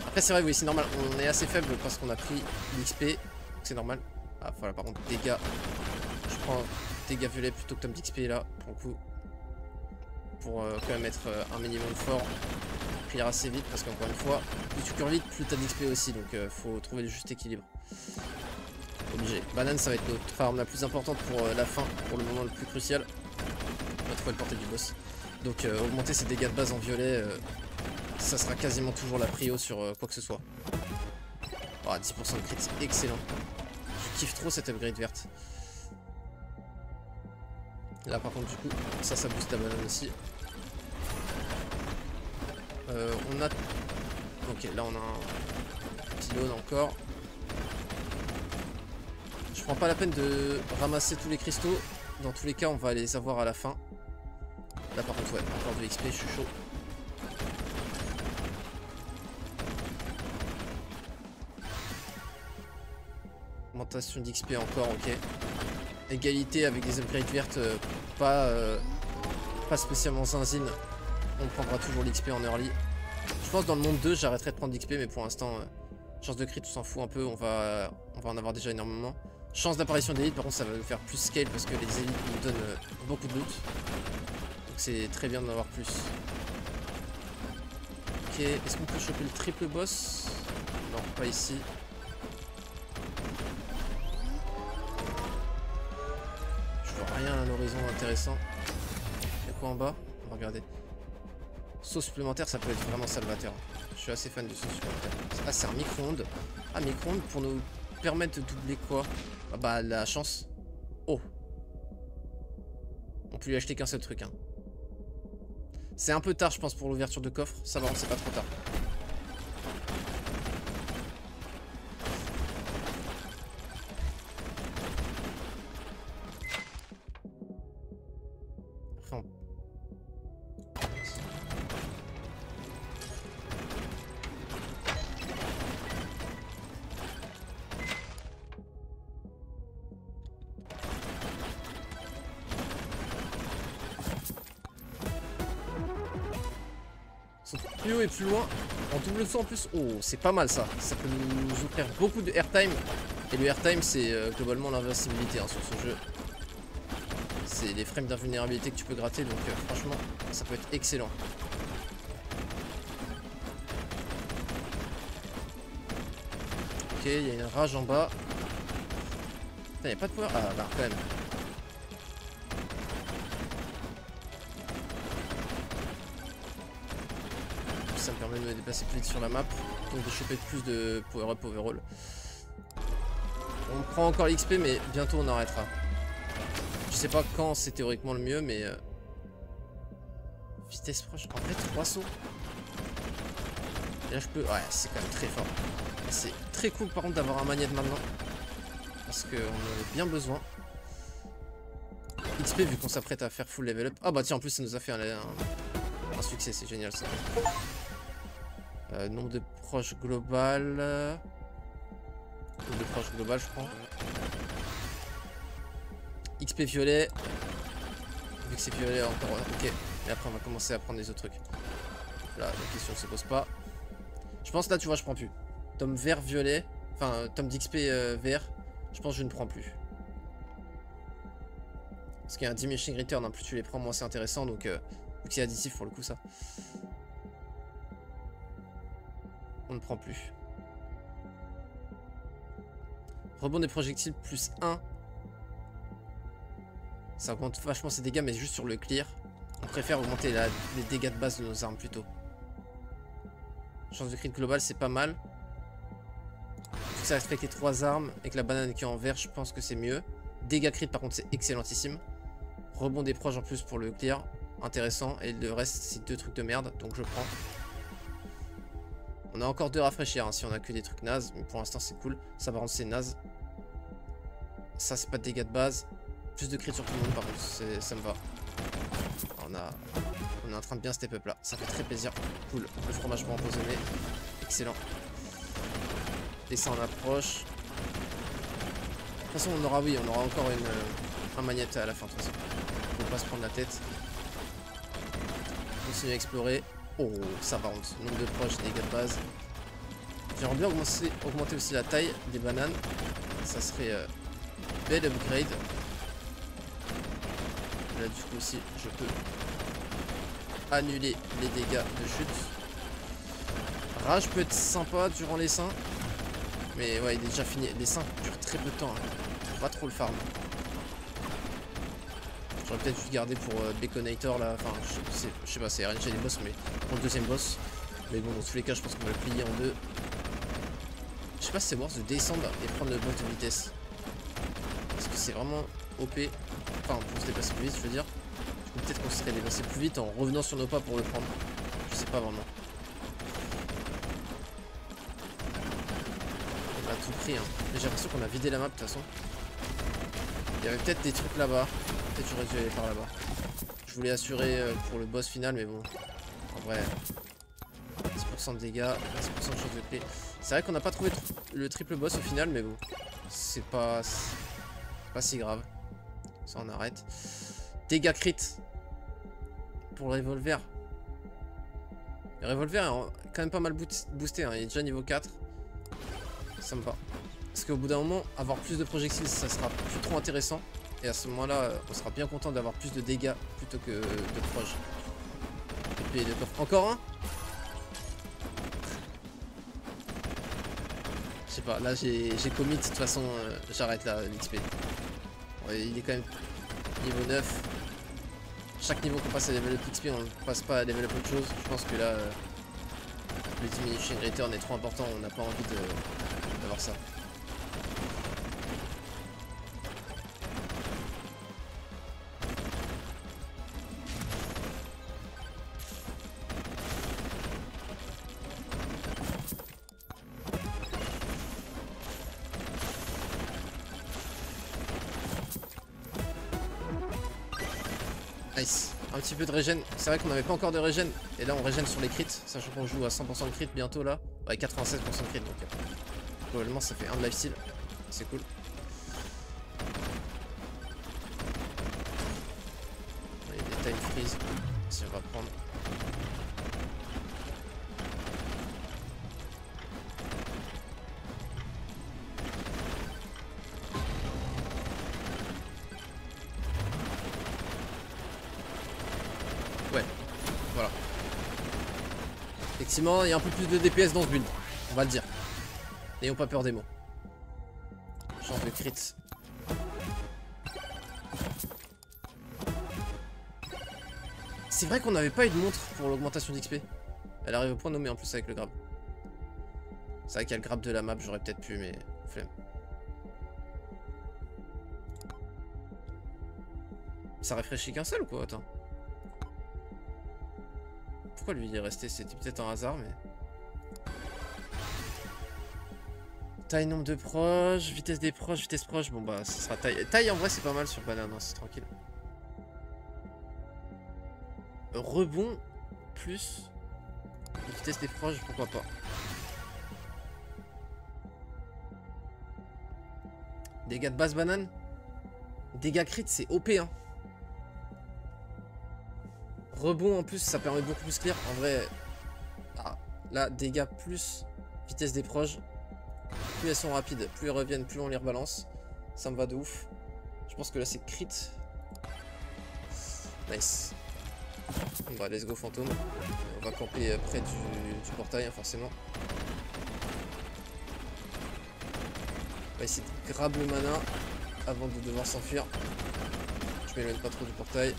Après c'est vrai oui c'est normal. On est assez faible parce qu'on a pris l'XP. C'est normal. Ah voilà par contre dégâts. Je prends dégâts violets plutôt que tome d'XP là pour le coup. Pour quand même être un minimum fort. Clear assez vite parce qu'encore une fois plus tu cures vite plus t'as d'XP aussi. Donc faut trouver le juste équilibre. Obligé. Banane ça va être notre arme la plus importante pour la fin, pour le moment le plus crucial. On va trouver le portée du boss. Donc augmenter ses dégâts de base en violet, ça sera quasiment toujours la prio sur quoi que ce soit. Oh, 10% de crit, c'est excellent. Je kiffe trop cette upgrade verte. Là par contre du coup, ça booste la banane aussi. On a... Ok, là on a un pylône encore. Je prends pas la peine de ramasser tous les cristaux. Dans tous les cas, on va les avoir à la fin. Là par contre, ouais, encore de l'XP, je suis chaud. Augmentation d'XP encore, ok. Égalité avec des upgrades vertes, pas spécialement zinzine. On prendra toujours l'XP en early. Je pense dans le monde 2, j'arrêterai de prendre l'XP, mais pour l'instant, chance de crit, on s'en fout un peu. On va en avoir déjà énormément. Chance d'apparition d'élite, par contre, ça va nous faire plus scale parce que les élites nous donnent beaucoup de loot. Donc c'est très bien d'en avoir plus. Ok, est-ce qu'on peut choper le triple boss? Non, pas ici. Je vois rien à l'horizon intéressant. Il y a quoi en bas? On va regarder. Saut supplémentaire, ça peut être vraiment salvateur. Je suis assez fan du saut supplémentaire. Ah, c'est un micro-ondes. Ah, micro-ondes pour nous permettre de doubler quoi? Ah bah, la chance. Oh. On peut lui acheter qu'un seul truc, hein. C'est un peu tard, je pense, pour l'ouverture de coffre. Ça va, c'est pas trop tard. Après, on... plus haut et plus loin, en double saut en plus. Oh, c'est pas mal ça. Ça peut nous offrir beaucoup de airtime. Et le airtime, c'est globalement l'invincibilité hein, sur ce jeu. C'est les frames d'invulnérabilité que tu peux gratter, donc franchement, ça peut être excellent. Ok, il y a une rage en bas. Putain, il n'y a pas de pouvoir. Ah, bah, quand même. Ça me permet de me déplacer plus vite sur la map, donc de choper plus de power-up overall. On prend encore l'XP, mais bientôt on arrêtera. Je sais pas quand c'est théoriquement le mieux, mais... Vitesse proche, en vrai 3 sauts. Et là je peux... Ouais, c'est quand même très fort. C'est très cool par contre d'avoir un magnète maintenant. Parce qu'on en a bien besoin. XP vu qu'on s'apprête à faire full level up. Ah bah tiens, en plus ça nous a fait un succès, c'est génial ça. Nombre de proches global. Nombre de proches global, je crois. XP violet. Vu que c'est violet encore. Ok. Et après, on va commencer à prendre les autres trucs. Là, la question ne se pose pas. Je pense là, tu vois, je prends plus. Tome vert, violet. Enfin, tome d'XP vert. Je pense que je ne prends plus. Parce qu'il y a un diminishing return. Hein, plus tu les prends, moins c'est intéressant. Donc, vu que c'est additif pour le coup, ça. On ne prend plus. Rebond des projectiles plus 1. Ça augmente vachement ses dégâts, mais juste sur le clear. On préfère augmenter les dégâts de base de nos armes plutôt. Chance de crit global, c'est pas mal. Vu que ça respecte les 3 armes et que la banane qui est en vert, je pense que c'est mieux. Dégâts crit, par contre, c'est excellentissime. Rebond des proches en plus pour le clear. Intéressant. Et le reste, c'est 2 trucs de merde, donc je prends. On a encore 2 rafraîchir hein, si on a que des trucs nazes, mais pour l'instant c'est cool. Ça par contre c'est naze. Ça c'est pas de dégâts de base. Plus de crit sur tout le monde par contre, ça me va. On est en train de bien step up là, ça fait très plaisir. Cool, le fromage pour empoisonner. Excellent. Et ça on approche. De toute façon on aura encore un magnète à la fin de toute façon. Faut pas se prendre la tête. Continuer à explorer. Oh, ça par contre, nombre de proches, dégâts de base. J'aimerais bien augmenter aussi la taille des bananes. Ça serait bel upgrade. Là du coup aussi, je peux annuler les dégâts de chute. Rage peut être sympa durant les seins. Mais ouais, il est déjà fini. Les seins durent très peu de temps. Hein. Faut pas trop le farm. J'aurais peut-être dû garder pour Baconator là, enfin je sais pas, c'est RNG les boss, mais pour le deuxième boss. Mais bon, dans tous les cas, je pense qu'on va le plier en deux. Je sais pas si c'est worth de descendre et prendre le bloc de vitesse. Parce que c'est vraiment OP. Enfin, pour se déplacer plus vite, je veux dire. Peut-être qu'on serait déplacé plus vite en revenant sur nos pas pour le prendre. Je sais pas vraiment. On a tout pris, hein. Mais j'ai l'impression qu'on a vidé la map de toute façon. Il y avait peut-être des trucs là-bas. Peut-être j'aurais dû aller par là-bas. Je voulais assurer pour le boss final, mais bon. En vrai, 10% de dégâts, 10% de chance de clé. C'est vrai qu'on n'a pas trouvé le triple boss au final, mais bon. C'est pas si grave. Ça, on arrête. Dégâts crit. Pour le revolver. Le revolver est quand même pas mal boosté, hein. Il est déjà niveau 4. Ça me va. Parce qu'au bout d'un moment, avoir plus de projectiles, ça sera plus trop intéressant. Et à ce moment-là, on sera bien content d'avoir plus de dégâts plutôt que de proj. Et de coffre. Encore un? Je sais pas, là j'ai commit, de toute façon j'arrête là l'XP. Il est quand même niveau 9. Chaque niveau qu'on passe à level up XP, on ne passe pas à level up autre chose. Je pense que là, le diminishing return est trop important, on n'a pas envie d'avoir ça. Nice. Un petit peu de régène. C'est vrai qu'on n'avait pas encore de régène. Et là on régène sur les crits. Sachant qu'on joue à 100% de crit bientôt là. Ouais, 96% de crit donc. Probablement ça fait un de lifesteal. C'est cool. Il y a des time freeze. Si on va prendre. Ouais, voilà. Effectivement, il y a un peu plus de DPS dans ce build, on va le dire. N'ayons pas peur des mots. Chance de crit. C'est vrai qu'on n'avait pas eu de montre pour l'augmentation d'XP. Elle arrive au point nommé en plus avec le grab. C'est vrai qu'il y a le grab de la map, j'aurais peut-être pu, mais flemme. Ça rafraîchit qu'un seul ou quoi? Attends. Pourquoi lui il est resté? C'était peut-être un hasard, mais... Taille, nombre de proches, vitesse des proches, vitesse proche. Bon bah, ce sera taille. Taille en vrai, c'est pas mal sur banane, hein, c'est tranquille. Rebond plus vitesse des proches, pourquoi pas. Dégâts de base banane. Dégâts crit, c'est OP, hein. Rebond en plus, ça permet beaucoup plus clear. En vrai, ah, là, dégâts plus vitesse des proches. Plus elles sont rapides, plus elles reviennent, plus on les rebalance. Ça me va de ouf. Je pense que là, c'est crit. Nice. Bon, bah, let's go fantôme. On va camper près du portail, hein, forcément. On va essayer de grab le mana avant de devoir s'enfuir. Je m'éloigne pas trop du portail.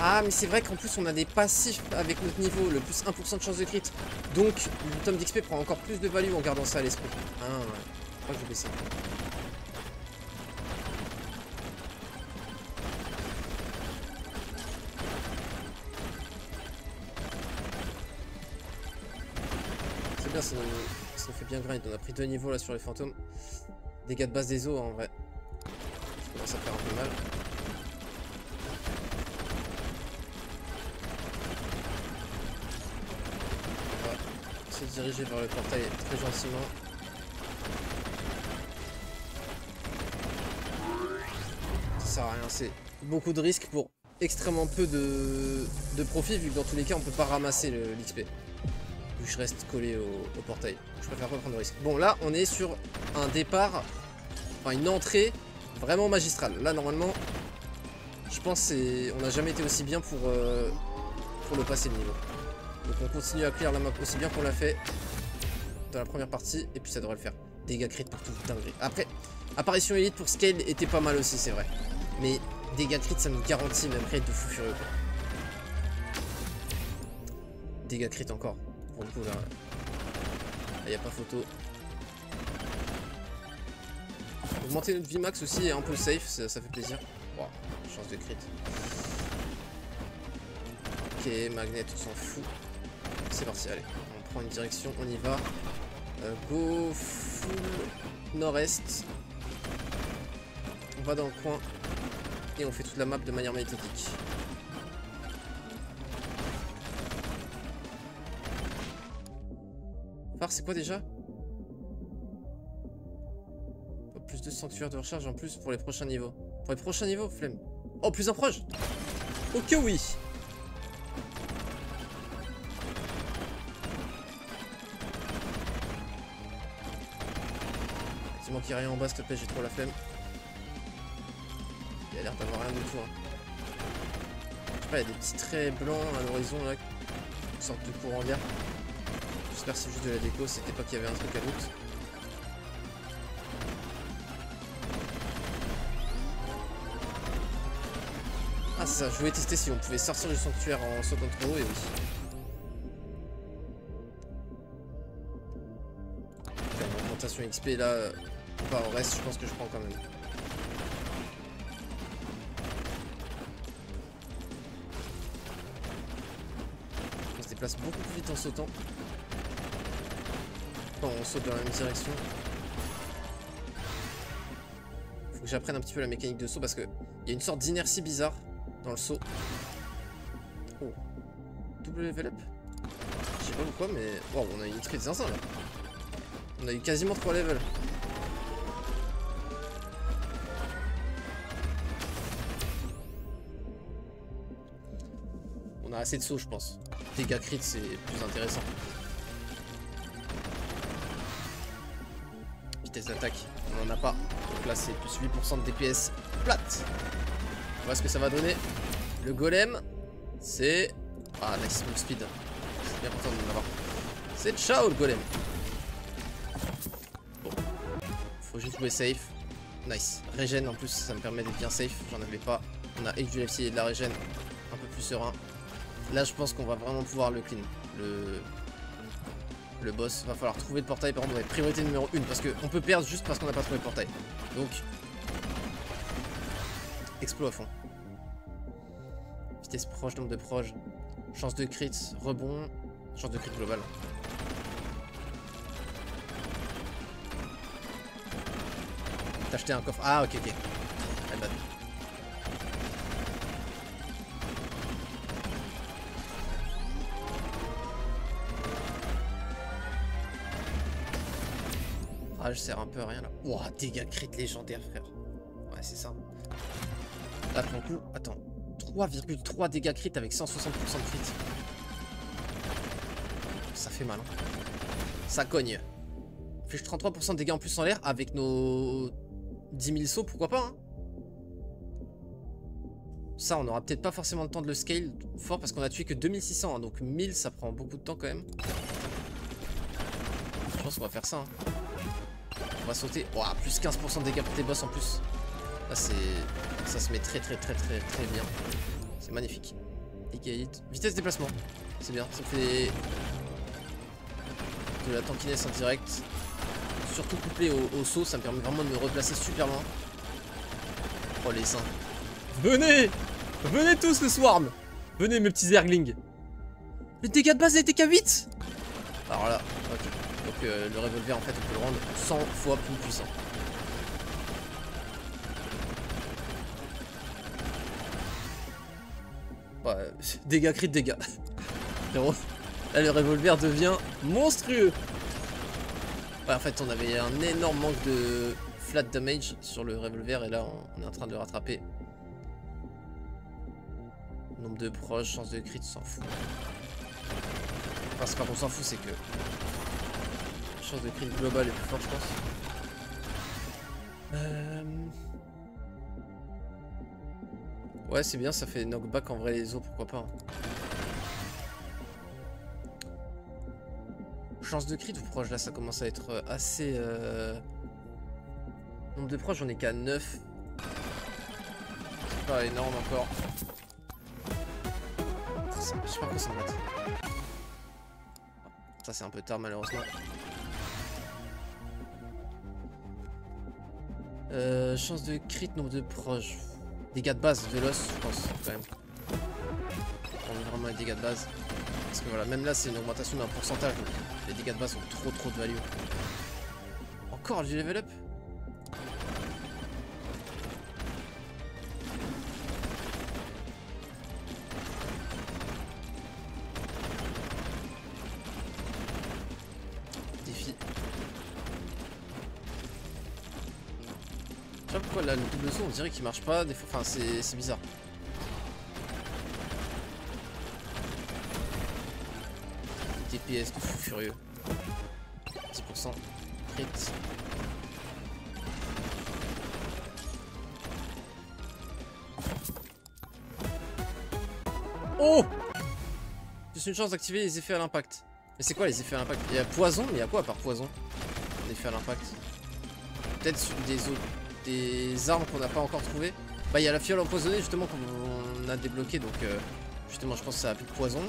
Ah mais c'est vrai qu'en plus on a des passifs avec notre niveau, le plus 1% de chance de crit. Donc le tome d'XP prend encore plus de value en gardant ça à l'esprit. Ah ouais, je crois que je vais ça. C'est bien, ça nous fait bien grind. On a pris 2 niveaux là sur les fantômes. Dégâts de base des os en vrai. Ça commence à faire un peu mal. Se diriger vers le portail très gentiment. Ça sert à rien, c'est beaucoup de risques pour extrêmement peu de profit vu que dans tous les cas on peut pas ramasser l'XP. Ou je reste collé au portail. Je préfère pas prendre de risque. Bon, là, on est sur un départ, enfin une entrée vraiment magistrale. Là, normalement, je pense qu'on n'a jamais été aussi bien pour le passer le niveau. Donc on continue à clear la map aussi bien qu'on l'a fait dans la première partie. Et puis ça devrait le faire. Dégâts crit pour tout, dinguerie. Après, apparition élite pour scale était pas mal aussi, c'est vrai. Mais dégâts crit, ça nous garantit même raid de fou furieux, quoi. Dégâts crit encore. Pour le coup, là, il n'y a pas photo. Augmenter notre vie max aussi est un peu safe, ça fait plaisir. Wow, chance de crit. Ok, magnet, on s'en fout. C'est parti, allez. On prend une direction, on y va. Go full nord-est. On va dans le coin. Et on fait toute la map de manière magnétique. Phare, c'est quoi déjà? Plus de sanctuaires de recharge en plus pour les prochains niveaux. Pour les prochains niveaux, flemme. Oh, plus un proche. Ok, oui. Dis-moi qu'il n'y a rien en bas, s'il te plaît, j'ai trop la flemme. Il a l'air d'avoir rien du tout. Hein. Je sais pas, il y a des petits traits blancs à l'horizon là. Une sorte de courant d'air. J'espère que c'est juste de la déco, c'était pas qu'il y avait un truc à l'autre. Ah c'est ça, je voulais tester si on pouvait sortir du sanctuaire en sautant trop haut et oui. Okay, augmentation XP là, pas au reste, je pense que je prends quand même. On se déplace beaucoup plus vite en sautant. Quand on saute dans la même direction. Faut que j'apprenne un petit peu la mécanique de saut parce que il y a une sorte d'inertie bizarre dans le saut. Oh. Double level up. Je sais pas pourquoi mais... Wow, on a une XP de 500 là. On a eu quasiment 3 levels. On a assez de sauts je pense. Dégâts crit c'est plus intéressant. Vitesse d'attaque, on n'en a pas. Donc là c'est plus 8% de DPS plate. On voit ce que ça va donner. Le golem, c'est... Ah, nice move speed. Je suis bien content de l'avoir. C'est ciao le golem. Bon. Faut juste jouer safe. Nice. Régène en plus, ça me permet d'être bien safe. J'en avais pas. On a du FC et de la régène. Un peu plus serein. Là, je pense qu'on va vraiment pouvoir le clean. Le boss. Va falloir trouver le portail. Par contre, on va être priorité numéro 1. Parce qu'on peut perdre juste parce qu'on n'a pas trouvé le portail. Donc... Explo à fond. Vitesse proche, nombre de proches. Chance de crit, rebond. Chance de crit global. T'as acheté un coffre. Ah, ok, ok. Ah, bad. Ah, je sers un peu à rien là. Ouah, dégâts crit légendaire, frère. Ouais, c'est ça. Là, pour le coup, attends. 3,3 dégâts crit avec 160% de crit. Ça fait mal. Hein. Ça cogne. On fait 33% de dégâts en plus en l'air avec nos 10 000 sauts, pourquoi pas. Hein. Ça, on aura peut-être pas forcément le temps de le scale fort parce qu'on a tué que 2600. Hein, donc 1000, ça prend beaucoup de temps quand même. Je pense qu'on va faire ça. Hein. On va sauter. Ouah, plus 15% de dégâts pour tes boss en plus. Là, c'est... Ça se met très bien. C'est magnifique. Vitesse de déplacement. C'est bien. Ça fait de la tankiness en direct. Surtout couplé au saut, ça me permet vraiment de me replacer super loin. Oh les seins. Venez! Venez tous le swarm! Venez mes petits erglings. Le dégâts de base était qu'à 8. Alors là, ok. Donc le revolver en fait on peut le rendre 100 fois plus puissant. Ouais, dégâts crit dégâts. Là le revolver devient monstrueux. Ouais, en fait on avait un énorme manque de flat damage sur le revolver et là on est en train de le rattraper. Nombre de proches, chance de crit, s'en fout. Enfin, c'est pas qu'on s'en fout, c'est que... Chance de crit global est plus fort, je pense. Ouais, c'est bien, ça fait knockback en vrai les os, pourquoi pas. Hein. Chance de crit ou proche, là ça commence à être assez... Nombre de proches, j'en ai qu'à 9. C'est pas énorme encore. Je sais pas quoi s'en mettre. Ça c'est un peu tard malheureusement. Chance de crit, nombre de proches. Dégâts de base de l'os, je pense, quand même. On est vraiment les dégâts de base. Parce que voilà, même là c'est une augmentation d'un pourcentage, donc les dégâts de base ont trop de value. Encore du level up. Défi. Je sais pas pourquoi là le double saut on dirait qu'il marche pas des fois, enfin c'est bizarre. DPS de fou furieux. 10% crit. Oh! Juste une chance d'activer les effets à l'impact. Mais c'est quoi les effets à l'impact? Il y a poison, mais il y a quoi à part poison? L'effet à l'impact. Peut-être des armes qu'on n'a pas encore trouvées. Bah il y a la fiole empoisonnée justement qu'on a débloqué, donc justement je pense que ça a plus de poison.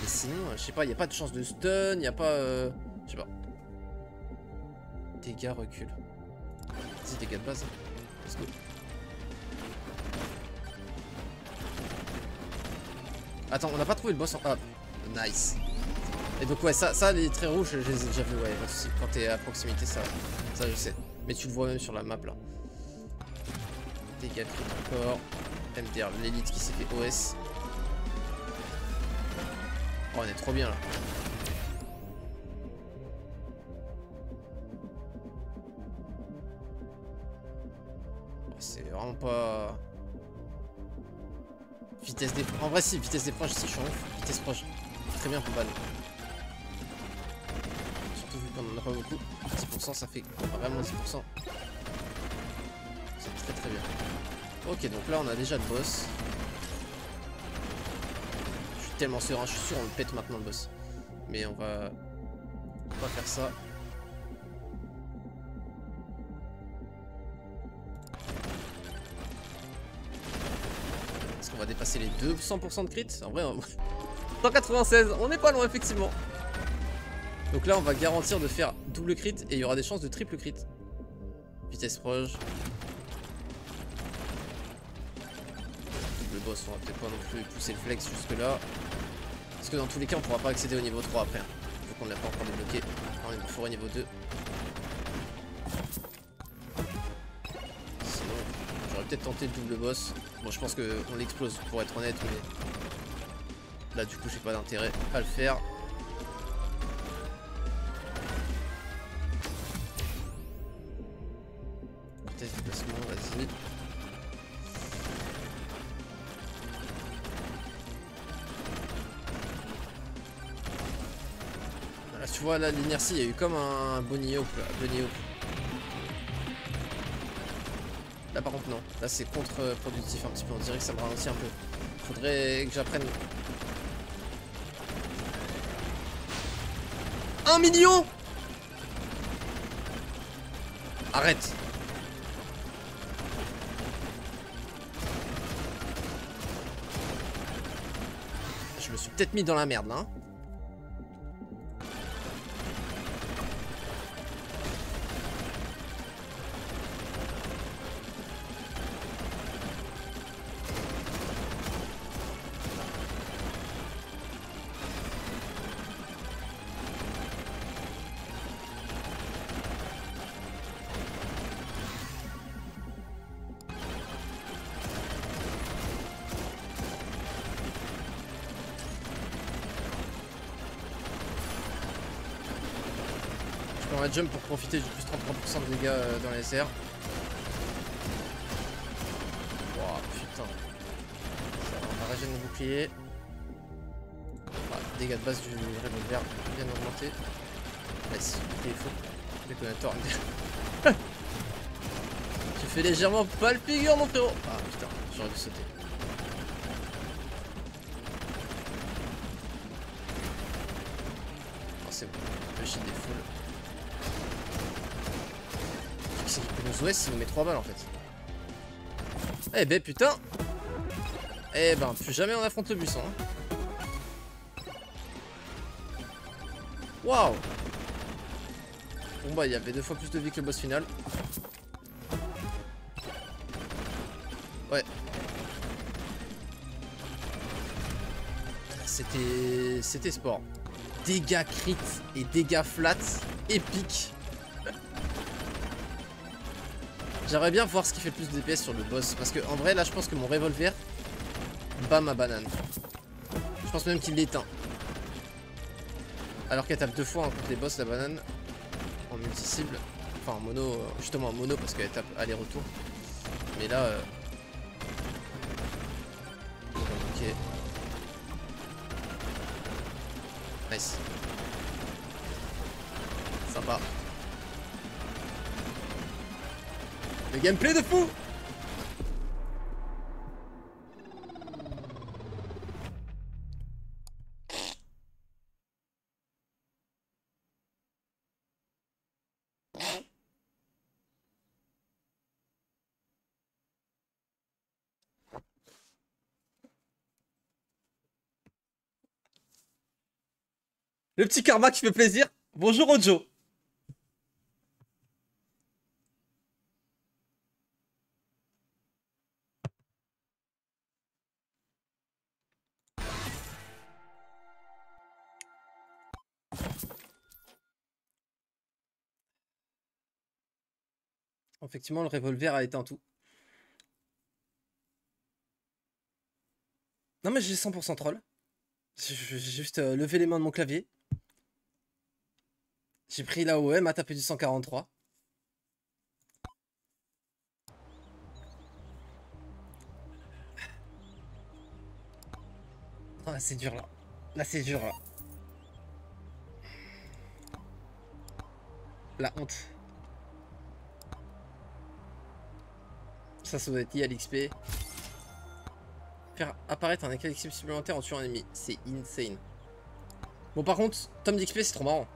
Et sinon, je sais pas, il n'y a pas de chance de stun, il n'y a pas... je sais pas. Dégâts recul. C'est dégâts de base. Let's go. Attends, on n'a pas trouvé le boss en... Ah, nice. Et donc ouais, ça les traits rouges, je les ai déjà vus, ouais, pas de soucis. Quand t'es à proximité, ça je sais. Mais tu le vois même sur la map, là. Dégâts crit encore. MDR, l'élite qui s'est fait OS. Oh, on est trop bien là. C'est vraiment pas... Vitesse des... En vrai si, vitesse des proches, si je suis en ouf. Vitesse proche. Très bien pour ban. Surtout vu qu'on en a pas beaucoup. 10% ça fait vraiment 10%. C'est très bien. Ok, donc là on a déjà le boss. Tellement serein, je suis sûr on le pète maintenant le boss. Mais on va faire ça. Est-ce qu'on va dépasser les 200% de crit? En vrai, 196, on n'est pas loin effectivement. Donc là on va garantir de faire double crit et il y aura des chances de triple crit. Vitesse proche. Le boss, on va peut-être pas non plus pousser le flex jusque là. Parce que dans tous les cas on pourra pas accéder au niveau 3 après. Vu qu'on ne l'a pas encore débloqué. On est pour forêt niveau 2. Sinon, j'aurais peut-être tenté le double boss. Bon, je pense qu'on l'explose pour être honnête, mais là du coup j'ai pas d'intérêt à le faire. Vitesse de déplacement, vas-y. Tu vois là l'inertie, il y a eu comme un bunny hop là, Là par contre non, là c'est contre-productif un petit peu, on dirait que ça me ralentit un peu. Faudrait que j'apprenne. 1 million! Arrête! Je me suis peut-être mis dans la merde là. Hein. On va jump pour profiter du plus 33% de dégâts dans les airs. Wow, putain. On va régénérer le bouclier. Ouais. Dégâts de base du revolver bien augmenté. Nice, il est faux. Détonateur. Tu fais légèrement pas le figure mon frérot. Ah putain, j'aurais dû sauter. Oh c'est bon, le shield est full. C'est qui peut nous OS il nous met 3 balles en fait. Eh ben putain. Eh ben plus jamais on affronte le buisson hein. Waouh. Bon bah il y avait 2 fois plus de vie que le boss final. Ouais. C'était sport. Dégâts crit et dégâts flat épiques. J'aimerais bien voir ce qui fait le plus de DPS sur le boss. Parce que en vrai là je pense que mon revolver bat ma banane. Je pense même qu'il l'éteint. Alors qu'elle tape 2 fois contre les boss la banane. En multi-cible. Enfin en mono. Justement en mono parce qu'elle tape aller-retour. Mais là... Ok. Nice. Sympa. Le gameplay de fou. Le petit karma qui fait plaisir. Bonjour Ojo. Effectivement, le revolver a éteint tout. Non mais j'ai 100% troll. J'ai juste levé les mains de mon clavier. J'ai pris la OM, a tapé du 143. Ah, c'est dur là. Là c'est dur là. La honte. Ça doit être lié à l'XP. Faire apparaître un éclat d'XP supplémentaire en tuant un ennemi. C'est insane. Bon par contre, tome d'XP c'est trop marrant.